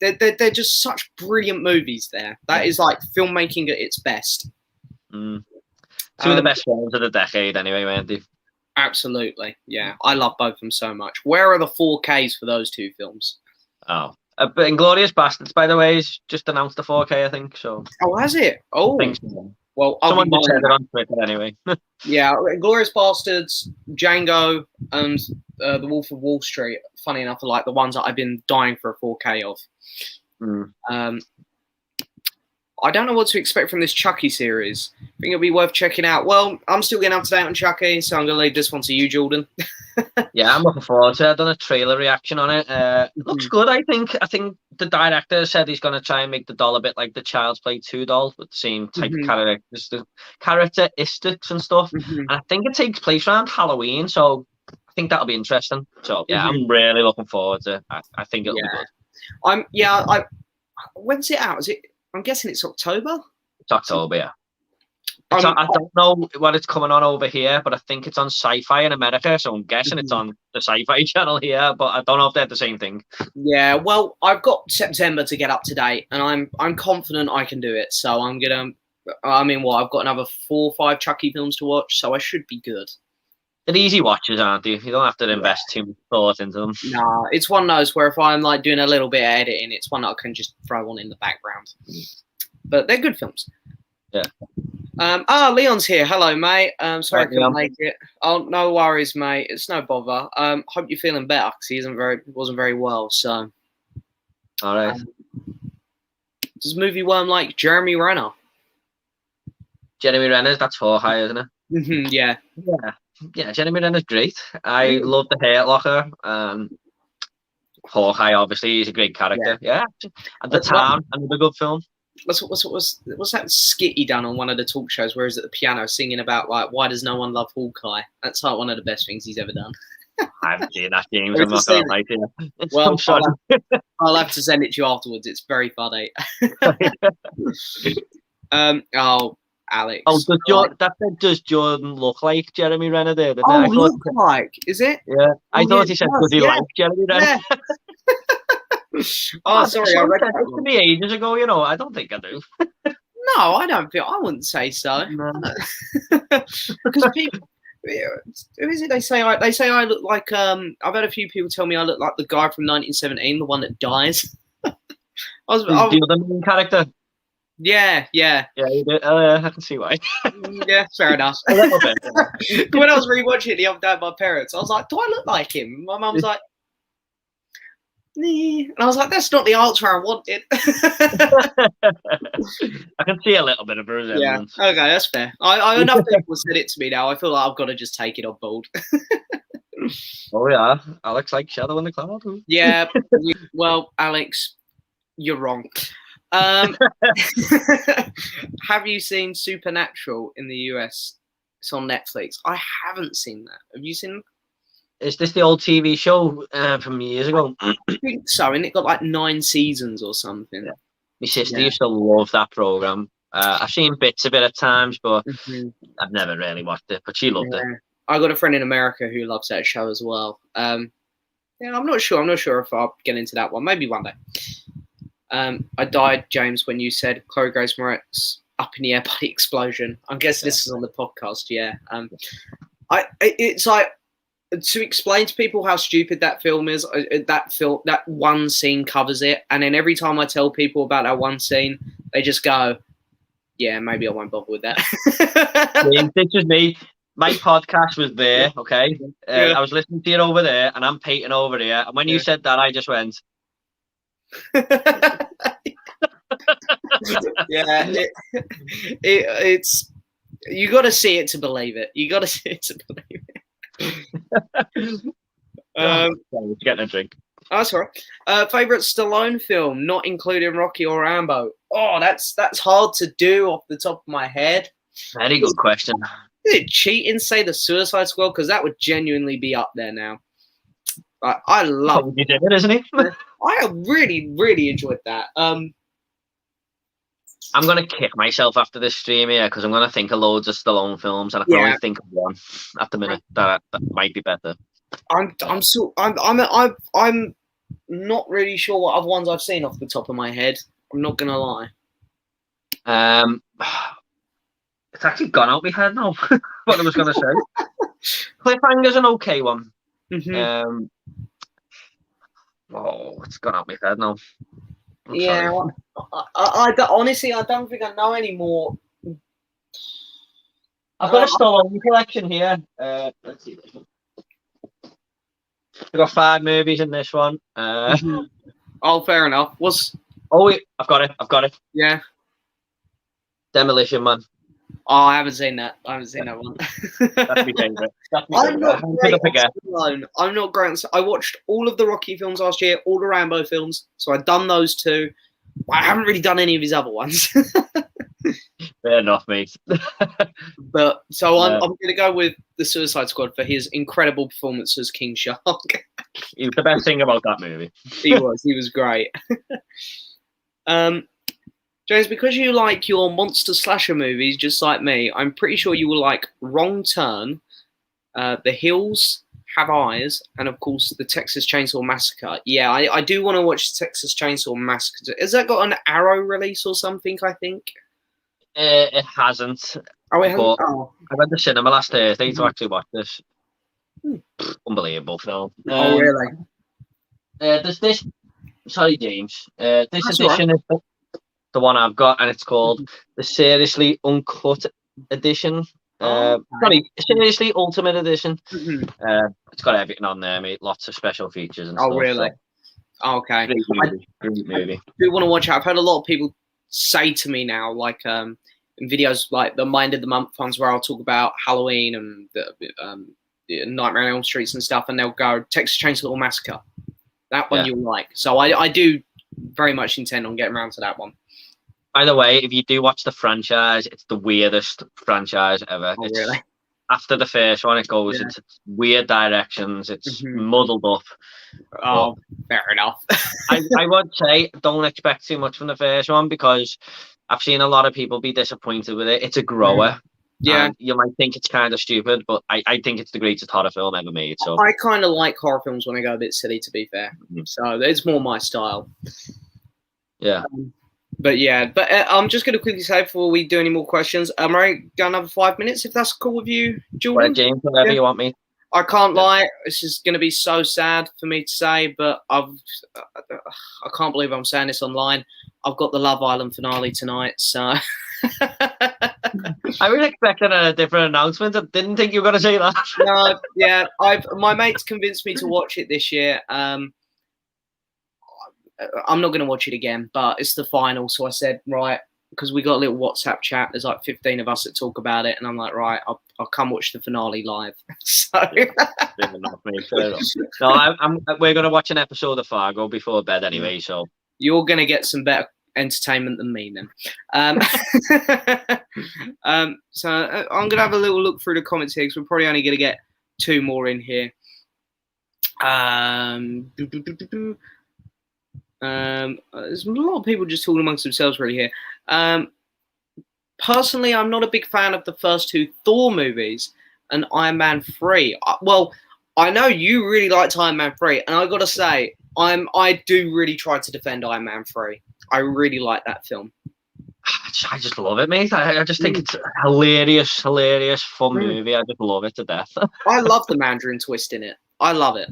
Yeah. They're just such brilliant movies there. That is like filmmaking at its best. Two of the best films of the decade anyway, weren't they? Absolutely, yeah. I love both of them so much. Where are the 4Ks for those two films? Oh, But Inglourious Bastards, by the way, is just announced the 4K, I think. So. Oh, has it? Oh. Thanks. Well, someone just said it on Twitter anyway. Yeah, Inglourious Bastards, Django, and The Wolf of Wall Street. Funny enough, are like the ones that I've been dying for a 4K of. I don't know what to expect from this Chucky series. I think it'll be worth checking out. Well, I'm still getting up to date on Chucky, so I'm going to leave this one to you, Jordan. Yeah, I'm looking forward to it. I've done a trailer reaction on it. It looks good, I think. I think the director said he's going to try and make the doll a bit like the Child's Play 2 doll, with the same type of characteristics and stuff. And I think it takes place around Halloween, so I think that'll be interesting. So, yeah, I'm really looking forward to it. I think it'll be good. When's it out? I'm guessing it's October? It's October, yeah. I don't know what it's coming on over here, but I think it's on Sci-Fi in America, so I'm guessing it's on the Sci-Fi channel here, but I don't know if they're the same thing. Yeah, well, I've got September to get up to date, and I'm confident I can do it, so I'm gonna... I've got another 4 or 5 Chucky films to watch, so I should be good. They're easy watches, aren't they? You don't have to invest too much thought into them. Nah, it's one of those where if I'm like doing a little bit of editing, it's one that I can just throw on in the background. But they're good films. Yeah. Leon's here. Hello, mate. Sorry I couldn't make it. Oh, no worries, mate. It's no bother. Hope you're feeling better because he wasn't very well. So. All right. Does movie worm like Jeremy Renner? Jeremy Renner's, that's Hawkeye, isn't it? Yeah. Yeah, Jeremy Renner's great. I love the Hurt Locker. Hawkeye, obviously, he's a great character. Yeah. And The Town, another good film. What's that skit he done on one of the talk shows where he's at the piano singing about like why does no one love Hawkeye? That's like one of the best things he's ever done. I haven't seen that, James. I'm not gonna lie to you. Well, I'll have to send it to you afterwards. It's very funny. Alex. Oh, does Jordan look like Jeremy Renner there? Look like? Is it? Yeah. I thought he said, does he like Jeremy Renner? Yeah. Sorry. I read that to me ages ago, I don't think I do. No, I wouldn't say so. No. Because people... Who is it? They say I look like... I've had a few people tell me I look like the guy from 1917, the one that dies. The other main character? Yeah. Yeah, you do. I can see why. Yeah, fair enough. A little bit. When I was rewatching it the other day with my parents, I was like, do I look like him? My mum was like, and I was like, that's not the answer I wanted. I can see a little bit of a resemblance. Yeah, okay, that's fair. I enough people said it to me now. I feel like I've got to just take it on board. Oh, yeah. Alex likes Shadow in the Cloud. Yeah, well, Alex, you're wrong. Have you seen Supernatural in the US? It's on Netflix. I haven't seen that. Have you seen? Is this the old TV show from years ago? I think so, and it got like 9 seasons or something. Yeah. My sister used to love that program. I've seen bits of it at times, but I've never really watched it. But she loved it. I got a friend in America who loves that show as well. I'm not sure. I'm not sure if I'll get into that one. Maybe one day. I died, James, when you said Chloe Grace Moretz up in the air by the explosion. I guess this is on the podcast, yeah. It's like, to explain to people how stupid that film is, that one scene covers it, and then every time I tell people about that one scene, they just go, yeah, maybe I won't bother with that. This was me. My podcast was there, okay? I was listening to it over there, and I'm painting over there, and when you said that, I just went... Yeah, it's you got to see it to believe it. You got to see it to believe it. Getting a drink. Oh, sorry. Favorite Stallone film, not including Rocky or Rambo. Oh, that's hard to do off the top of my head. Very good question. Did it cheat and say the Suicide Squad? Because that would genuinely be up there now. I love it, isn't it? I really, really enjoyed that. I'm going to kick myself after this stream here because I'm going to think of loads of Stallone films and I can only think of one at the minute that might be better. I'm not really sure what other ones I've seen off the top of my head. I'm not going to lie. It's actually gone out my head now. What I was going to say. Cliffhanger's an okay one. Oh, it's gone out my head now. Yeah, honestly, I don't think I know anymore. I've got a Stallone collection here. Let's see this one. I've got 5 movies in this one. Oh, fair enough. Oh, wait, I've got it. Yeah. Demolition Man. Oh, I haven't seen that. I haven't seen that one. That's my favourite. I'm not great on I'm not great. I watched all of the Rocky films last year, all the Rambo films. So I've done those 2. I haven't really done any of his other ones. Fair enough, mate. But so I'm going to go with the Suicide Squad for his incredible performance as King Shark. He was the best thing about that movie. He was great. James, because you like your monster slasher movies just like me, I'm pretty sure you will like Wrong Turn, The Hills Have Eyes, and of course the Texas Chainsaw Massacre. Yeah, I do want to watch Texas Chainsaw Massacre. Has that got an Arrow release or something, I think? It hasn't. Oh, it hasn't? Oh. I went to cinema last Thursday to actually watch this. Unbelievable film. Oh, really? There's this... Sorry, James. This edition is the one I've got, and it's called the Seriously Uncut Edition. Sorry, Seriously Ultimate Edition. It's got everything on there, mate. Lots of special features and stuff. Oh, really? So. Okay. Great movie. I do want to watch it. I've heard a lot of people say to me now, like in videos like the Mind of the Month ones where I'll talk about Halloween and the Nightmare on Elm Street and stuff, and they'll go Texas Chainsaw Massacre. That one you'll like. So I do very much intend on getting around to that one. By the way, if you do watch the franchise, it's the weirdest franchise ever. Oh, really? After the first one, it goes into weird directions. It's muddled up. Oh, fair enough. I would say don't expect too much from the first one because I've seen a lot of people be disappointed with it. It's a grower. Yeah. You might think it's kind of stupid, but I think it's the greatest horror film ever made. So I kind of like horror films when I go a bit silly, to be fair. So it's more my style. Yeah. But I'm just going to quickly say before we do any more questions, I'm going to go another 5 minutes if that's cool with you, Jordan. Well, James, whatever you want me. I can't lie. This is going to be so sad for me to say, but I can't believe I'm saying this online. I've got the Love Island finale tonight, so. I was expecting a different announcement. I didn't think you were going to say that. No, yeah. My mates convinced me to watch it this year. I'm not going to watch it again, but it's the final. So I said, right, because we got a little WhatsApp chat. There's like 15 of us that talk about it. And I'm like, right, I'll come watch the finale live. So we're going to watch an episode of Fargo before bed anyway. So you're going to get some better entertainment than me then. So I'm going to have a little look through the comments here because we're probably only going to get 2 more in here. There's a lot of people just talking amongst themselves really here. Personally, I'm not a big fan of the first 2 Thor movies and Iron Man 3. Well, I know you really liked Iron Man 3, and I got to say, I do really try to defend Iron Man 3. I really like that film. I just love it, mate. I just think it's a hilarious, fun movie. I just love it to death. I love the Mandarin twist in it. I love it.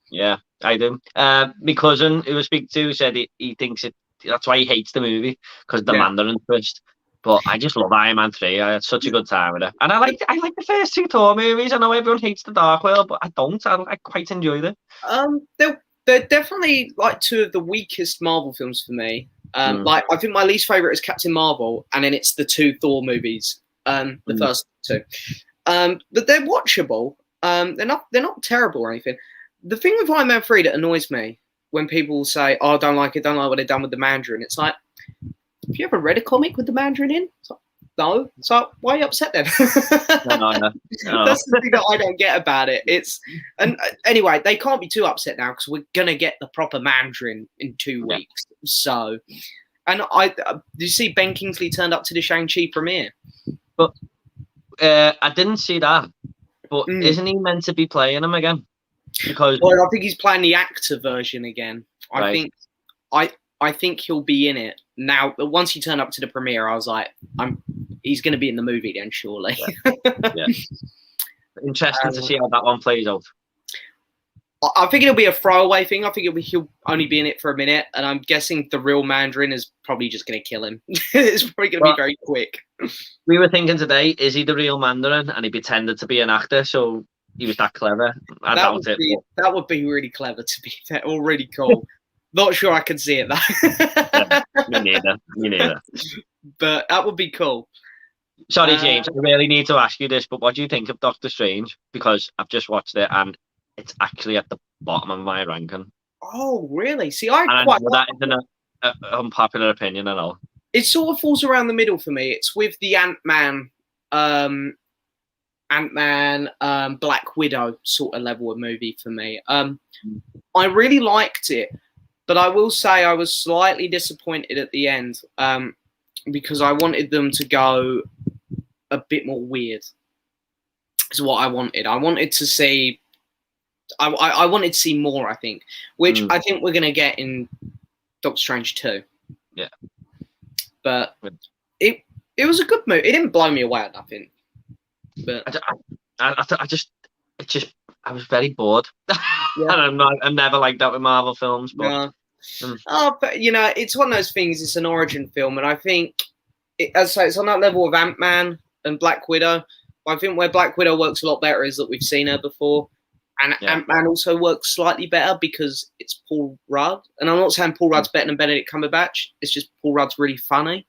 Yeah, I do. My cousin, who I speak to, said he thinks that's why he hates the movie, because the Mandarin twist. But I just love Iron Man 3. I had such a good time with it. And I like the first 2 Thor movies. I know everyone hates The Dark World, but I don't. I quite enjoyed it. They're definitely like 2 of the weakest Marvel films for me. Like I think my least favorite is Captain Marvel, and then it's the 2 Thor movies, the first 2. But they're watchable. They're not terrible or anything. The thing with Iron Man 3 that annoys me when people say, "Oh, I don't like it, don't like what they've done with the Mandarin," it's like, have you ever read a comic with the Mandarin in? No. So why are you upset then? No. That's the thing that I don't get about it. Anyway, they can't be too upset now because we're gonna get the proper Mandarin in 2 weeks. So, and did you see Ben Kingsley turned up to the Shang-Chi premiere? But I didn't see that. But isn't he meant to be playing him again? Because I think he's playing the actor version again. I think he'll be in it. Now, once he turned up to the premiere, I was like, he's going to be in the movie then, surely. Yeah. Interesting to see how that one plays out. I think it'll be a throwaway thing. I think he'll only be in it for a minute, and I'm guessing the real Mandarin is probably just going to kill him. It's probably going to be very quick. We were thinking today, is he the real Mandarin? And he pretended to be an actor, so he was that clever. That would be really clever, to be fair, or really cool. Not sure I can see it, though. Me neither. But that would be cool. Sorry, James, I really need to ask you this, but what do you think of Doctor Strange? Because I've just watched it, and it's actually at the bottom of my ranking. Oh, really? See, I know that isn't an unpopular opinion at all. It sort of falls around the middle for me. It's with the Ant-Man, Black Widow sort of level of movie for me. I really liked it, but I will say I was slightly disappointed at the end because I wanted them to go a bit more weird. Is what I wanted. I wanted to see. I wanted to see more. I think, which I think we're gonna get in Doctor Strange 2. Yeah, but it was a good movie. It didn't blow me away or nothing. But I was very bored. Yeah. And I'm never like that with Marvel films. But but you know, it's one of those things. It's an origin film, and I think it's on that level of Ant-Man and Black Widow. I think where Black Widow works a lot better is that we've seen her before. And Ant-Man also works slightly better because it's Paul Rudd. And I'm not saying Paul Rudd's better than Benedict Cumberbatch. It's just Paul Rudd's really funny.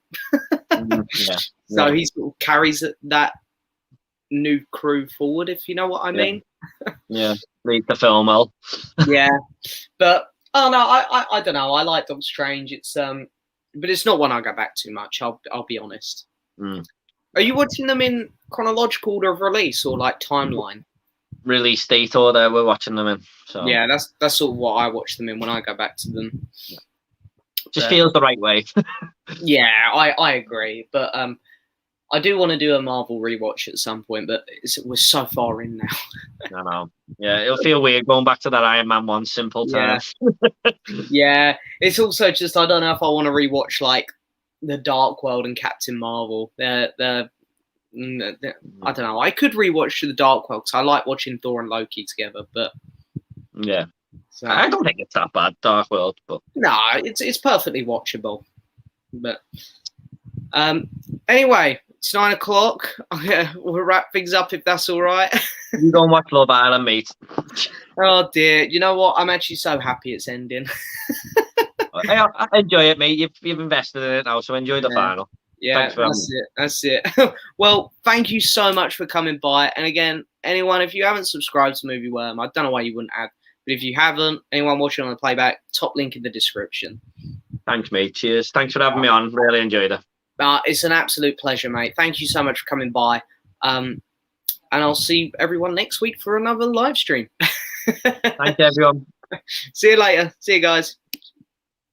So he sort of carries that new crew forward, if you know what I mean. Yeah, read the film well. Yeah. But, I don't know. I like Doctor Strange. It's but it's not one I go back to much. I'll be honest. Are you watching them in chronological order of release or like timeline? Release date order we're watching them in. So yeah, that's sort of what I watch them in when I go back to them. Just feels the right way. Yeah, I agree, but I do want to do a Marvel rewatch at some point, but we're so far in now. I know. Yeah, it'll feel weird going back to that Iron Man 1 simple time. Yeah, it's also just I don't know if I want to rewatch like the Dark World and Captain Marvel. I don't know. I could rewatch the Dark World because I like watching Thor and Loki together. But yeah, so I don't think it's that bad, Dark World. But no, it's perfectly watchable. But anyway, it's 9 o'clock. We'll wrap things up if that's all right. You go and watch Love Island, mate. Oh dear. You know what? I'm actually so happy it's ending. I enjoy it, mate. You've invested in it now, so enjoy the final. Yeah, that's it. Well, thank you so much for coming by. And again, anyone, if you haven't subscribed to Movie Worm, I don't know why you wouldn't have. But if you haven't, anyone watching on the playback, top link in the description. Thanks, mate. Cheers. Thanks for having me on. Really enjoyed it. It's an absolute pleasure, mate. Thank you so much for coming by. And I'll see everyone next week for another live stream. Thanks, everyone. See you later. See you guys.